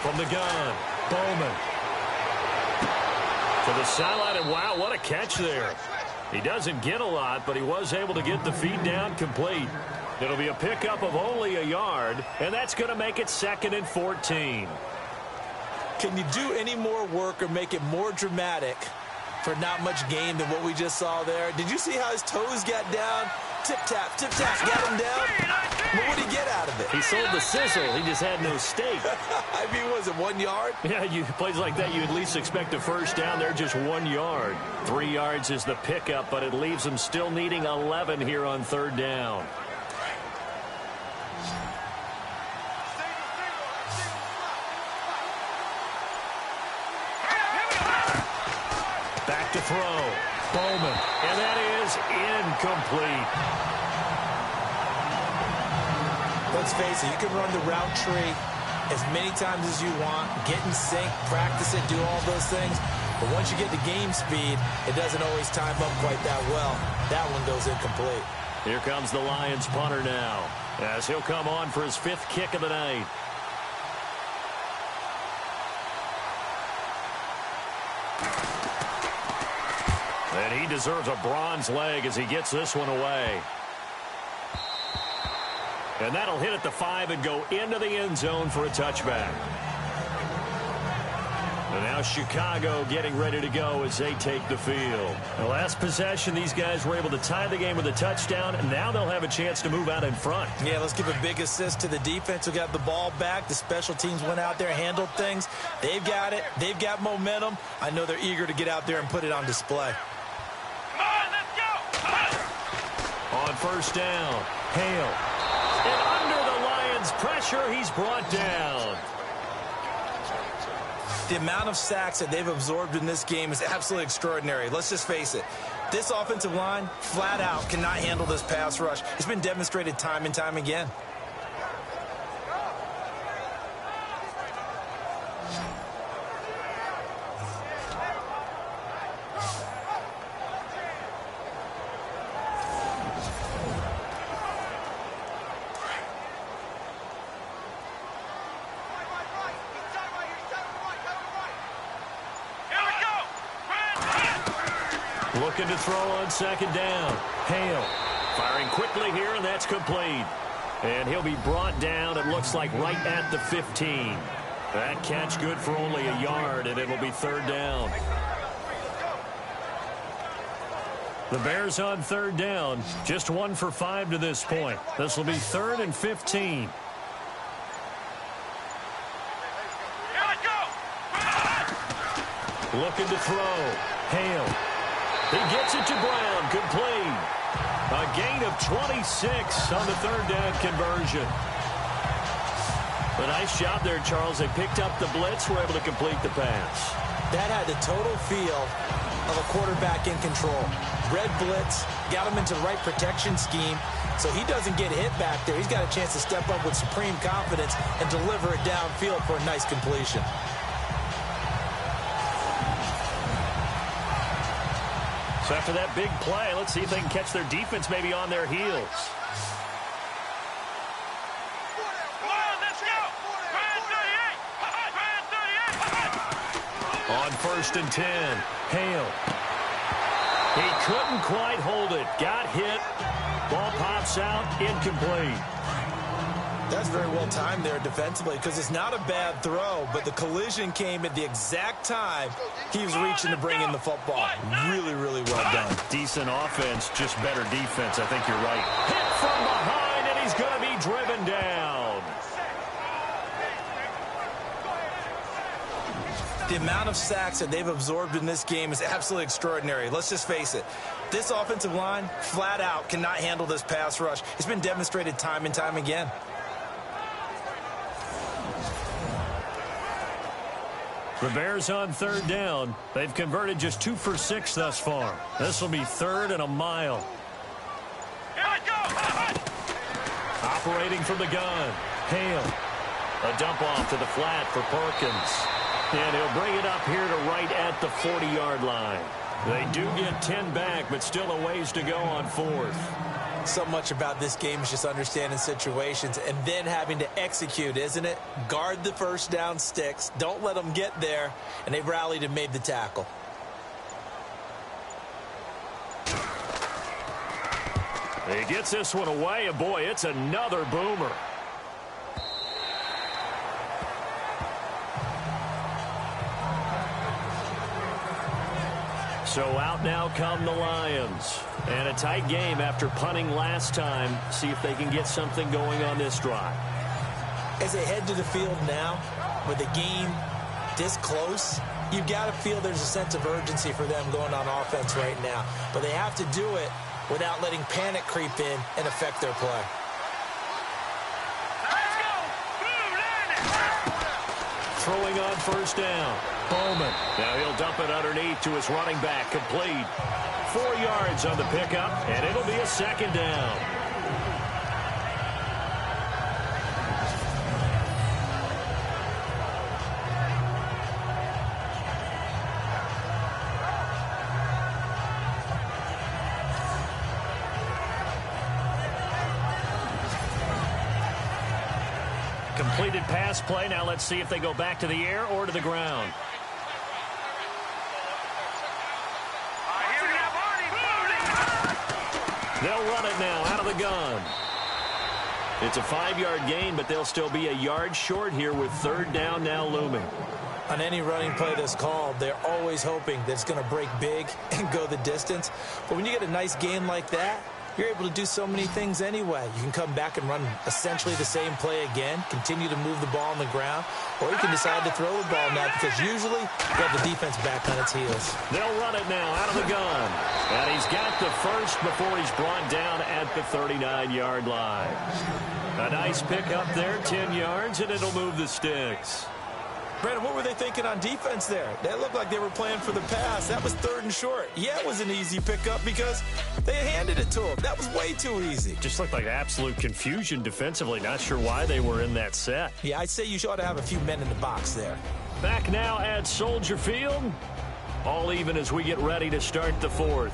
From the gun, Bowman. To the sideline, and wow, what a catch there. He doesn't get a lot, but he was able to get the feed down complete. It'll be a pickup of only a yard, and that's going to make it 2nd and 14. Can you do any more work or make it more dramatic for not much gain than what we just saw there? Did you see how his toes got down? Tip-tap, got him down. But what did he get out of it? He sold the sizzle. He just had no steak. I mean, was it 1 yard? Yeah, plays like that, you at least expect a first down. They're just 1 yard. 3 yards is the pickup, but it leaves them still needing 11 here on 3rd down. Back to throw. Bowman. And that is incomplete. Let's face it, you can run the route tree as many times as you want, get in sync, practice it, do all those things. But once you get to game speed, it doesn't always time up quite that well. That one goes incomplete. Here comes the Lions punter now, as he'll come on for his 5th kick of the night. And he deserves a bronze leg as he gets this one away. And that'll hit at the 5 and go into the end zone for a touchback. And now Chicago getting ready to go as they take the field. The last possession, these guys were able to tie the game with a touchdown, and now they'll have a chance to move out in front. Yeah, let's give a big assist to the defense who got the ball back. The special teams went out there, handled things. They've got it. They've got momentum. I know they're eager to get out there and put it on display. Come on, let's go. On first down, Hale. And under the Lions' pressure, he's brought down. The amount of sacks that they've absorbed in this game is absolutely extraordinary. Let's just face it. This offensive line, flat out, cannot handle this pass rush. It's been demonstrated time and time again. Looking to throw on second down. Hale firing quickly here, and that's complete. And he'll be brought down, it looks like, right at the 15. That catch good for only a yard, and it'll be third down. The Bears on third down, just 1 for 5 to this point. This will be 3rd and 15. Looking to throw. Hale. He gets it to Brown. Complete. A gain of 26 on the third down conversion. A nice job there, Charles. They picked up the blitz, were able to complete the pass. That had the total feel of a quarterback in control. Red blitz, got him into the right protection scheme, so he doesn't get hit back there. He's got a chance to step up with supreme confidence and deliver it downfield for a nice completion. So after that big play, let's see if they can catch their defense maybe on their heels. On 1st and 10, Hale. He couldn't quite hold it. Got hit. Ball pops out. Incomplete. That's very well timed there defensively because it's not a bad throw, but the collision came at the exact time he was reaching to bring in the football. Really, really well done. Decent offense, just better defense. I think you're right. Hit from behind, and he's going to be driven down. The amount of sacks that they've absorbed in this game is absolutely extraordinary. Let's just face it. This offensive line, flat out, cannot handle this pass rush. It's been demonstrated time and time again. The Bears on third down. They've converted just 2 for 6 thus far. This will be 3rd and a mile. Operating from the gun. Hale. A dump off to the flat for Perkins. And he'll bring it up here to right at the 40-yard line. They do get 10 back, but still a ways to go on 4th. So much about this game is just understanding situations and then having to execute, isn't it? Guard the first down sticks. Don't let them get there. And they rallied and made the tackle. He gets this one away, and boy, it's another boomer. So out now come the Lions. And a tight game after punting last time. See if they can get something going on this drive. As they head to the field now, with the game this close, you've got to feel there's a sense of urgency for them going on offense right now. But they have to do it without letting panic creep in and affect their play. Throwing on first down. Bowman. Now he'll dump it underneath to his running back. Complete. 4 yards on the pickup, and it'll be a second down. Completed pass play. Now let's see if they go back to the air or to the ground. They'll run it now out of the gun. It's a 5-yard gain, but they'll still be a yard short here with 3rd down now looming. On any running play that's called, they're always hoping that it's going to break big and go the distance. But when you get a nice game like that, you're able to do so many things anyway. You can come back and run essentially the same play again, continue to move the ball on the ground, or you can decide to throw the ball now because usually you have the defense back on its heels. They'll run it now out of the gun. And he's got the first before he's brought down at the 39-yard line. A nice pick up there, 10 yards, and it'll move the sticks. Brandon, what were they thinking on defense there? That looked like they were playing for the pass. That was 3rd and short. Yeah, it was an easy pickup because they handed it to him. That was way too easy. Just looked like absolute confusion defensively. Not sure why they were in that set. Yeah, I'd say you ought to have a few men in the box there. Back now at Soldier Field. All even as we get ready to start the 4th.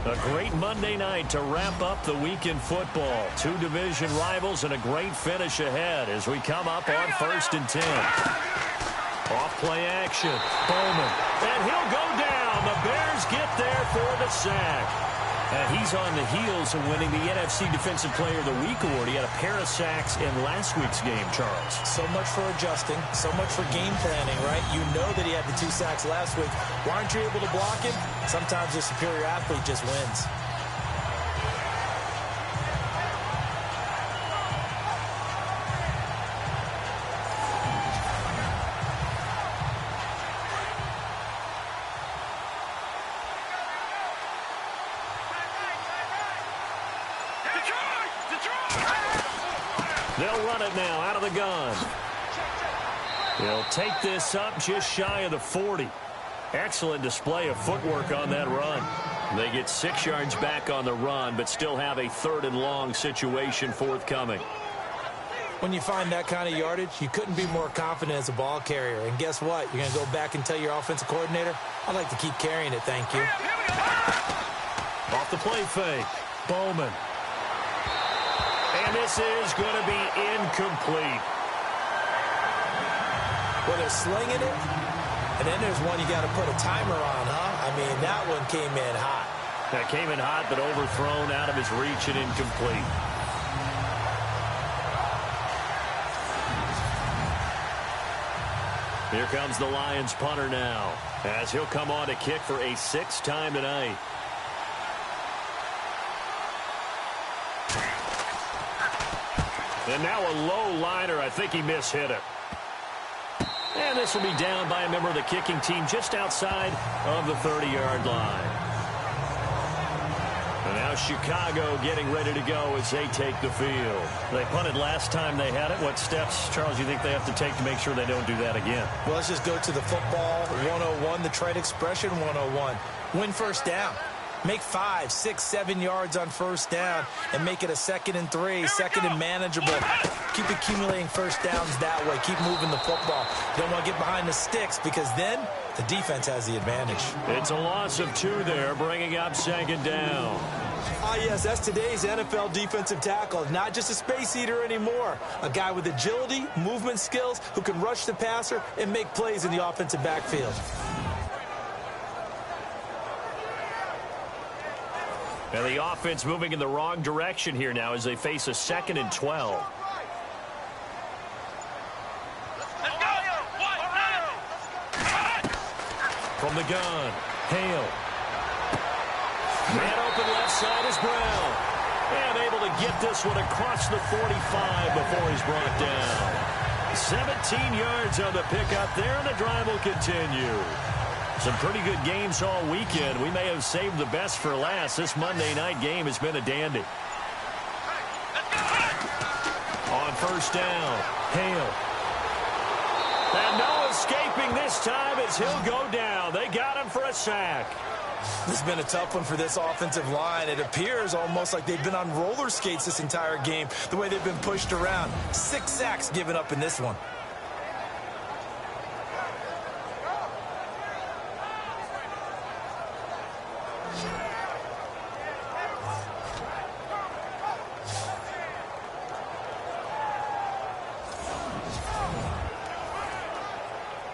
A great Monday night to wrap up the week in football. 2 division rivals and a great finish ahead as we come up on 1st and 10. Off play action. Bowman. And he'll go down. The Bears get there for the sack. And he's on the heels of winning the NFC Defensive Player of the Week award. He had a pair of sacks in last week's game, Charles. So much for adjusting. So much for game planning, right? You know that he had the 2 sacks last week. Why aren't you able to block him? Sometimes the superior athlete just wins. They'll run it now out of the gun. He'll take this up just shy of the 40. Excellent display of footwork on that run. They get 6 yards back on the run, but still have a 3rd and long situation forthcoming. When you find that kind of yardage, you couldn't be more confident as a ball carrier. And guess what? You're going to go back and tell your offensive coordinator, I'd like to keep carrying it, thank you. Off the play fake. Bowman. And this is going to be incomplete. Well, they're slinging it, and then there's one you got to put a timer on, huh? I mean, that one came in hot. That came in hot, but overthrown out of his reach and incomplete. Here comes the Lions punter now, as he'll come on to kick for a 6th time tonight. And now a low liner. I think he mishit it. And this will be down by a member of the kicking team just outside of the 30-yard line. And now Chicago getting ready to go as they take the field. They punted last time they had it. What steps, Charles, do you think they have to take to make sure they don't do that again? Well, let's just go to the football 101, the trade expression 101. Win 1st down. Make 5, 6, 7 yards on 1st down and make it a 2nd and 3, 2nd and manageable. Keep accumulating 1st downs that way. Keep moving the football. You don't want to get behind the sticks because then the defense has the advantage. It's a loss of 2 there, bringing up 2nd down. Ah, yes, that's today's NFL defensive tackle. Not just a space eater anymore. A guy with agility, movement skills, who can rush the passer and make plays in the offensive backfield. And the offense moving in the wrong direction here now as they face a 2nd and 12. From the gun, Hale. Man open left side is Brown. And able to get this one across the 45 before he's brought down. 17 yards on the pickup there, and the drive will continue. Some pretty good games all weekend. We may have saved the best for last. This Monday night game has been a dandy. On 1st down, Hale. And no escaping this time as he'll go down. They got him for a sack. This has been a tough one for this offensive line. It appears almost like they've been on roller skates this entire game, the way they've been pushed around. 6 sacks given up in this one.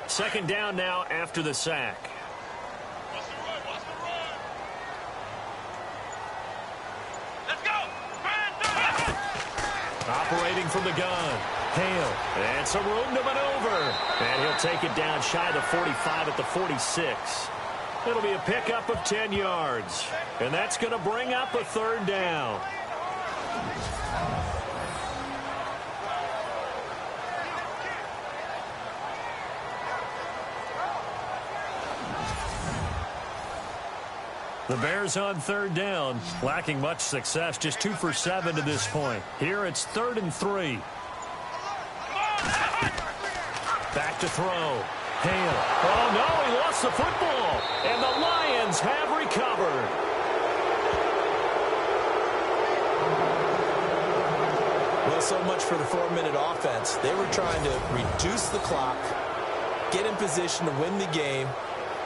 Second down now after the sack. Operating from the gun. Hale. And some room to maneuver. And he'll take it down shy of the 45 at the 46. It'll be a pickup of 10 yards. And that's going to bring up a third down. The Bears on third down, lacking much success, just 2 for 7 to this point. Here it's 3rd and 3. Back to throw. Hale. Oh, no, he lost the football. And the Lions have recovered. Well, so much for the 4-minute offense. They were trying to reduce the clock, get in position to win the game,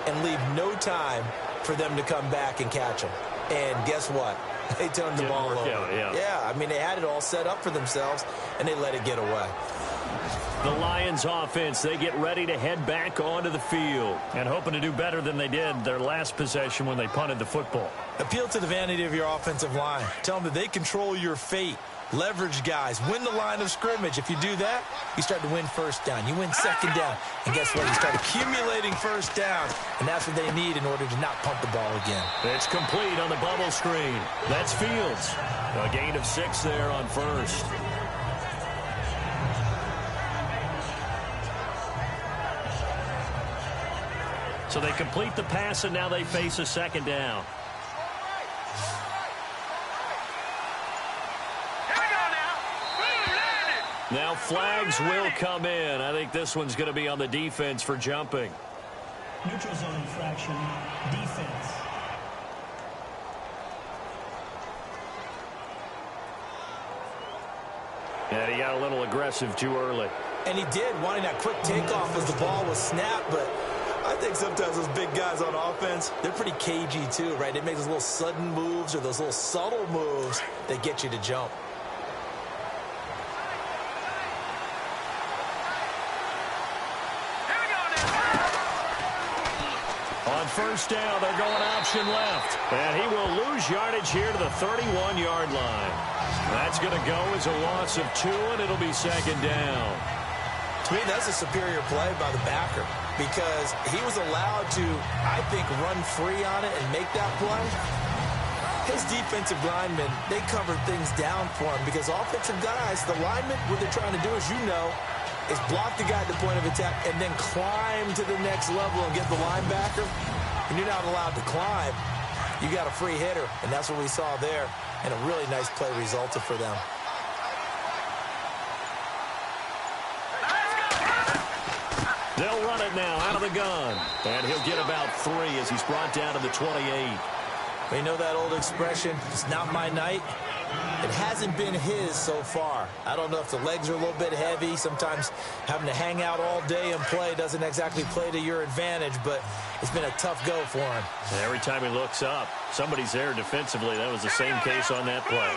and leave no time for them to come back and catch them. And guess what? They turned the ball over. Yeah, I mean, they had it all set up for themselves, and they let it get away. The Lions offense, they get ready to head back onto the field and hoping to do better than they did their last possession when they punted the football. Appeal to the vanity of your offensive line. Tell them that they control your fate. Leverage guys. Win the line of scrimmage. If you do that, you start to win first down. You win second down. And guess what? You start accumulating first down. And that's what they need in order to not punt the ball again. It's complete on the bubble screen. That's Fields. A gain of 6 there on first. So they complete the pass, and now they face a second down. Now flags will come in. I think this one's going to be on the defense for jumping. Neutral zone infraction, defense. And he got a little aggressive too early. And he did, wanting that quick takeoff as the ball was snapped, but I think sometimes those big guys on offense, they're pretty cagey too, right? They make those little sudden moves or those little subtle moves that get you to jump. On first down, they're going option left. And he will lose yardage here to the 31-yard line. That's going to go as a loss of 2, and it'll be second down. To me, that's a superior play by the backer because he was allowed to, I think, run free on it and make that play. His defensive linemen, they covered things down for him because offensive guys, the linemen, what they're trying to do, as you know, is block the guy at the point of attack and then climb to the next level and get the linebacker. And you're not allowed to climb. You got a free hitter, and that's what we saw there. And a really nice play resulted for them. They'll run it now out of the gun. And he'll get about 3 as he's brought down to the 28. We know that old expression, it's not my night. It hasn't been his so far. I don't know if the legs are a little bit heavy. Sometimes having to hang out all day and play doesn't exactly play to your advantage, but it's been a tough go for him. And every time he looks up, somebody's there defensively. That was the same case on that play.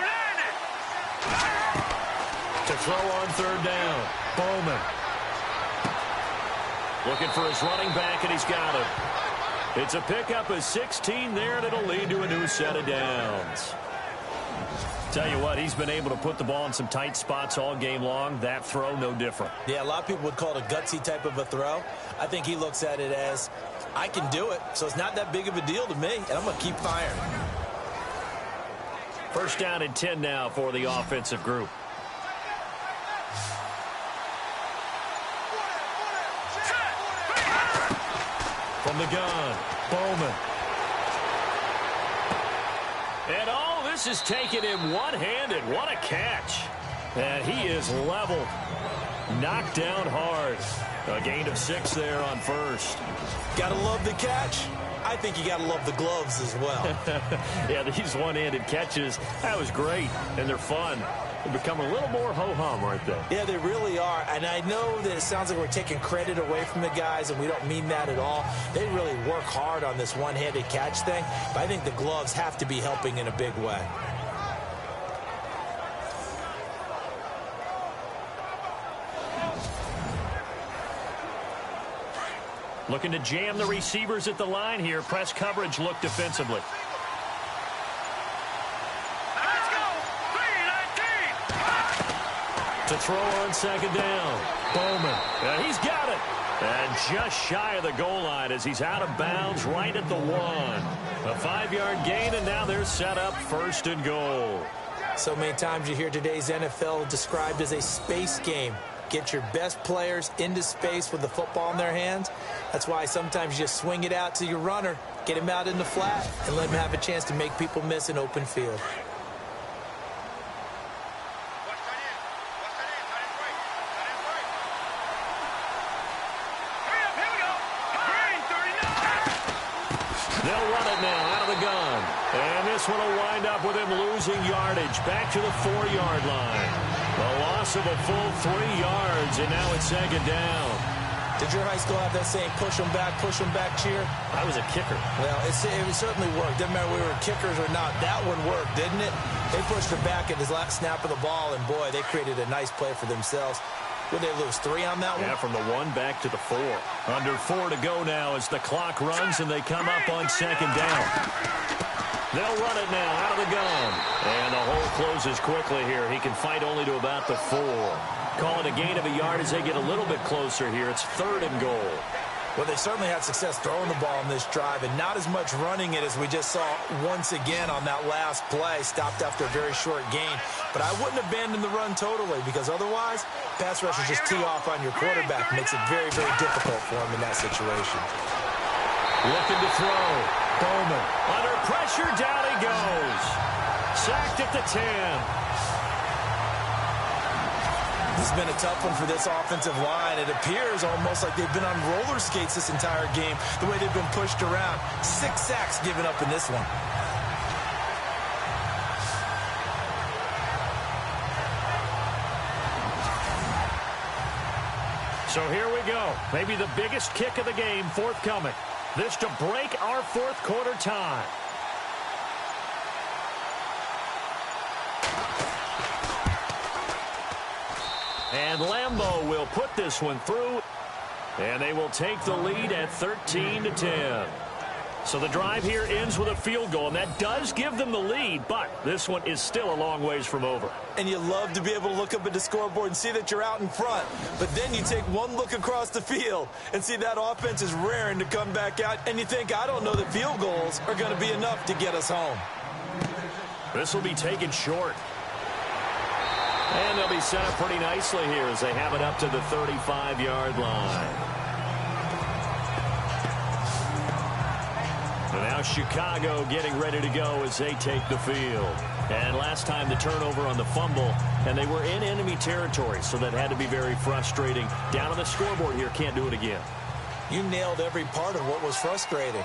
To throw on third down, Bowman. Looking for his running back, and he's got him. It's a pickup of 16 there, and it'll lead to a new set of downs. Tell you what, he's been able to put the ball in some tight spots all game long. That throw, no different. Yeah, a lot of people would call it a gutsy type of a throw. I think he looks at it as, I can do it, so it's not that big of a deal to me, and I'm going to keep firing. First down and 10 now for the offensive group. From the gun, Bowman. And oh, this is taken in one-handed. What a catch. And he is leveled. Knocked down hard. A gain of 6 there on first. Gotta love the catch. I think you gotta love the gloves as well. Yeah, these one-handed catches, that was great. And they're fun. They become a little more ho-hum right there. Yeah, they really are. And I know that it sounds like we're taking credit away from the guys, and we don't mean that at all. They really work hard on this one-handed catch thing. But I think the gloves have to be helping in a big way. Looking to jam the receivers at the line here. Press coverage look defensively. Let's go. 3-19. To throw on second down. Bowman. And he's got it. And just shy of the goal line as he's out of bounds right at the 1. A 5-yard gain, and now they're set up 1st and goal. So many times you hear today's NFL described as a space game. Get your best players into space with the football in their hands. That's why sometimes you just swing it out to your runner, get him out in the flat, and let him have a chance to make people miss an open field. They'll run it now out of the gun. And this one will wind up with him losing yardage back to the 4-yard line. The loss of a full 3 yards, and now it's second down. Did your high school have that saying, push them back cheer? I was a kicker. Well, it certainly worked. Didn't matter whether we were kickers or not. That one worked, didn't it? They pushed her back at his last snap of the ball, and, boy, they created a nice play for themselves. Would they lose 3 on that one? Yeah, from the 1 back to the 4. Under 4 to go now as the clock runs and they come up on second down. They'll run it now out of the gun. And the hole closes quickly here. He can fight only to about the 4. Call it a gain of a yard as they get a little bit closer here. It's 3rd and goal. Well, they certainly had success throwing the ball in this drive and not as much running it as we just saw once again on that last play. Stopped after a very short gain. But I wouldn't abandon the run totally because otherwise, pass rushers just tee off on your quarterback. Makes it very, very difficult for him in that situation. Looking to throw. Bowman under pressure. Down he goes. Sacked at the 10. This has been a tough one for this offensive line. It appears almost like they've been on roller skates this entire game, the way they've been pushed around. 6 sacks given up in this one. So here we go. Maybe the biggest kick of the game forthcoming. This to break our 4th quarter tie. And Lambeau will put this one through. And they will take the lead at 13-10. So the drive here ends with a field goal, and that does give them the lead, but this one is still a long ways from over. And you love to be able to look up at the scoreboard and see that you're out in front. But then you take one look across the field and see that offense is raring to come back out, and you think, I don't know that field goals are going to be enough to get us home. This will be taken short. And they'll be set up pretty nicely here as they have it up to the 35-yard line. So now Chicago getting ready to go as they take the field. And last time the turnover on the fumble, and they were in enemy territory, so that had to be very frustrating. Down on the scoreboard here, can't do it again. You nailed every part of what was frustrating.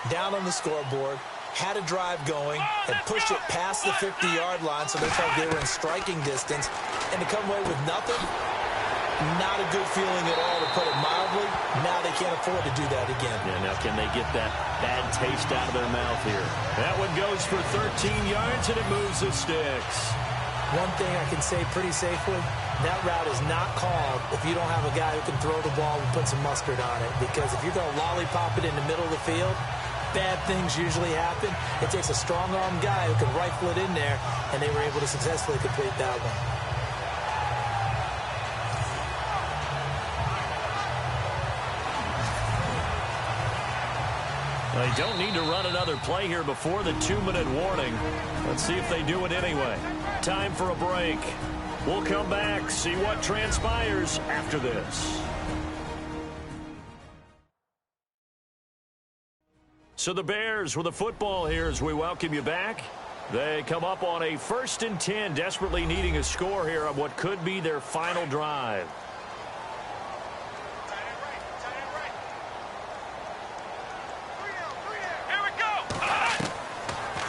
Down on the scoreboard, had a drive going, and pushed it past the 50-yard line, so they felt they were in striking distance, and to come away with nothing, not a good feeling at all, to put it mildly. Now they can't afford to do that again. Yeah, now can they get that bad taste out of their mouth here? That one goes for 13 yards, and it moves the sticks. One thing I can say pretty safely, that route is not called if you don't have a guy who can throw the ball and put some mustard on it, because if you're going to lollipop it in the middle of the field, bad things usually happen. It takes a strong-arm guy who can rifle it in there, and they were able to successfully complete that one. They don't need to run another play here before the 2-minute warning. Let's see if they do it anyway. Time for a break. We'll come back, see what transpires after this. So the Bears with the football here as we welcome you back. They come up on a 1st and 10, desperately needing a score here on what could be their final drive.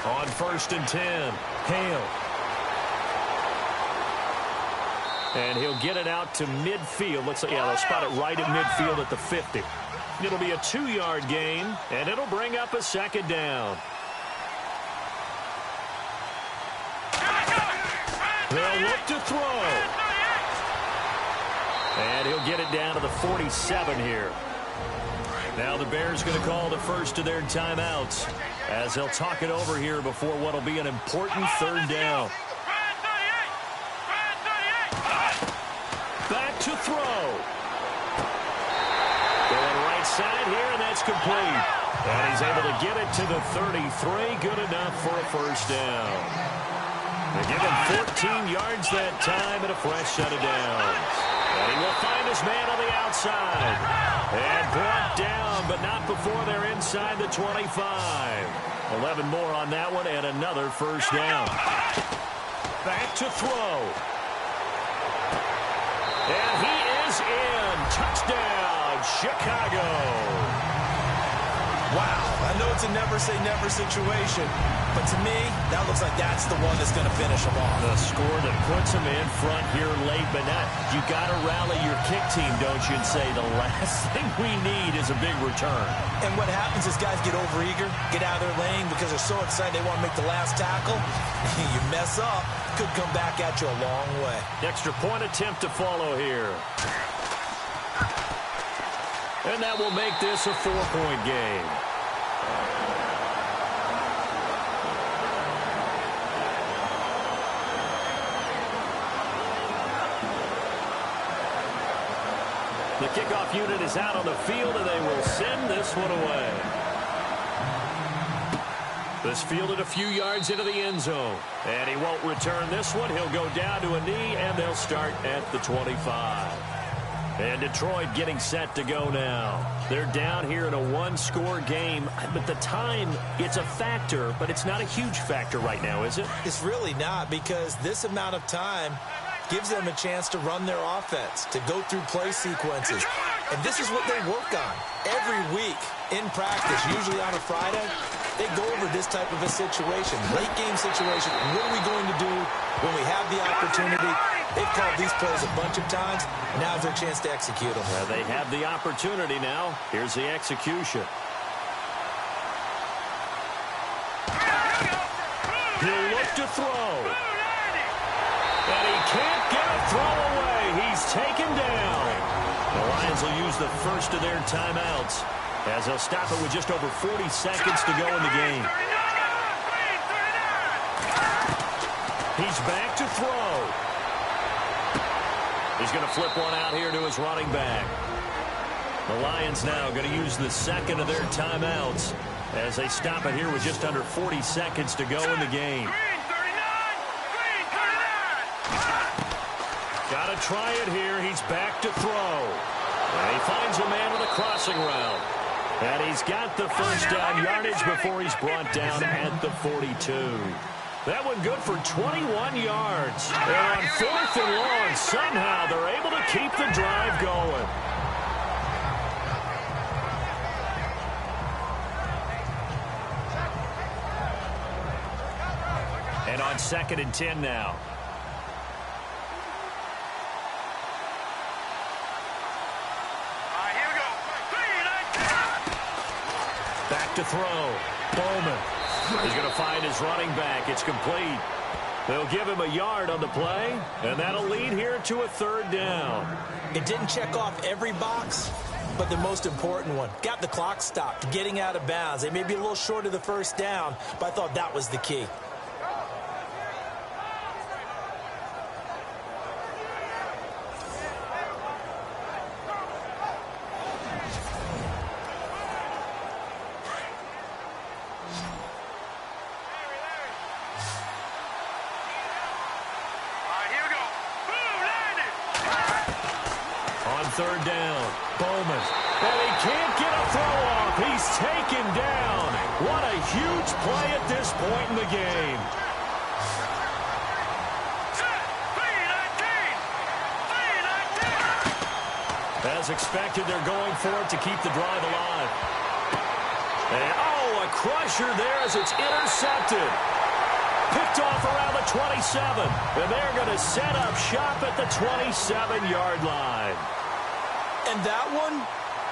On 1st and 10, Hale. And he'll get it out to midfield. Looks like, yeah, they'll spot it right at midfield at the 50. It'll be a 2-yard gain, and it'll bring up a 2nd down. They'll look to throw. And he'll get it down to the 47 here. Now the Bears going to call the first of their timeouts as they'll talk it over here before what will be an important 3rd down. throw. Going right side here, and that's complete. And he's able to get it to the 33. Good enough for a first down. They give him 14 yards that time and a fresh set of downs. And he will find his man on the outside. And brought down, but not before they're inside the 25. 11 more on that one, and another first down. Back to throw. And he is in. Touchdown, Chicago. Wow, I know it's a never-say-never situation, but to me, that looks like that's the one that's going to finish them off. The score that puts them in front here late, but not. You got to rally your kick team, don't you, and say the last thing we need is a big return. And what happens is guys get overeager, get out of their lane because they're so excited they want to make the last tackle. You mess up, could come back at you a long way. Extra point attempt to follow here. And that will make this a 4-point game. The kickoff unit is out on the field, and they will send this one away. This fielded a few yards into the end zone. And he won't return this one. He'll go down to a knee, and they'll start at the 25. And Detroit getting set to go now. They're down here in a one-score game. But the time, it's a factor, but it's not a huge factor right now, is it? It's really not, because this amount of time gives them a chance to run their offense, to go through play sequences. And this is what they work on every week in practice, usually on a Friday. They go over this type of a situation, late-game situation. What are we going to do when we have the opportunity? They've called these plays a bunch of times. Now's their chance to execute them. They have the opportunity now. Here's the execution. He'll look to throw. And he can't get a throw away. He's taken down. The Lions will use the first of their timeouts as they'll stop it with just over 40 seconds to go in the game. He's back to throw. He's going to flip one out here to his running back. The Lions now going to use the second of their timeouts as they stop it here with just under 40 seconds to go in the game. Got to try it here. He's back to throw. And he finds a man with a crossing route. And he's got the first down yardage before he's brought down at the 42. That one good for 21 yards. And on 4th and long, somehow they're able to keep the drive going. And on 2nd and 10 now. Back to throw. Bowman. He's going to find his running back. It's complete. They'll give him a yard on the play, and that'll lead here to a 3rd down. It didn't check off every box, but the most important one. Got the clock stopped, getting out of bounds. They may be a little short of the first down, but I thought that was the key. Third down. Bowman. And he can't get a throw off. He's taken down. What a huge play at this point in the game. As expected, they're going for it to keep the drive alive. And, oh, a crusher there as it's intercepted. Picked off around the 27. And they're going to set up shop at the 27-yard line. And that one,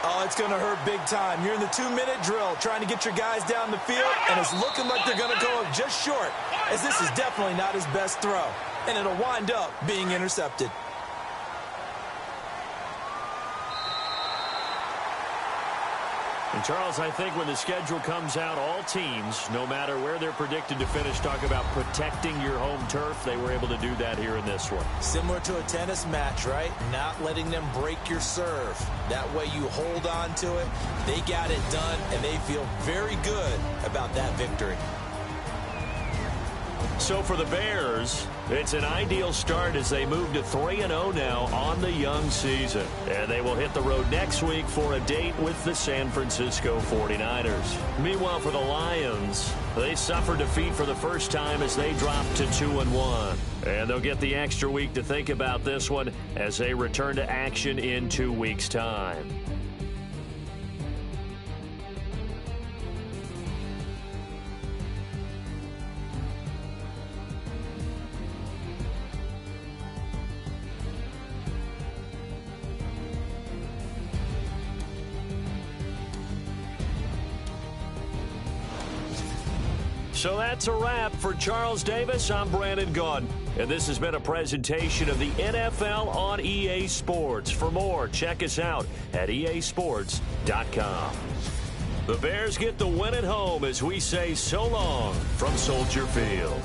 oh, it's going to hurt big time. You're in the 2-minute drill trying to get your guys down the field, and it's looking like they're going to go up just short, as this is definitely not his best throw. And it'll wind up being intercepted. And, Charles, I think when the schedule comes out, all teams, no matter where they're predicted to finish, talk about protecting your home turf. They were able to do that here in this one. Similar to a tennis match, right? Not letting them break your serve. That way you hold on to it. They got it done, and they feel very good about that victory. So for the Bears, it's an ideal start as they move to 3-0 now on the young season. And they will hit the road next week for a date with the San Francisco 49ers. Meanwhile, for the Lions, they suffered defeat for the first time as they dropped to 2-1. And they'll get the extra week to think about this one as they return to action in 2 weeks' time. So that's a wrap. For Charles Davis, I'm Brandon Gaudin. And this has been a presentation of the NFL on EA Sports. For more, check us out at easports.com. The Bears get the win at home as we say so long from Soldier Field.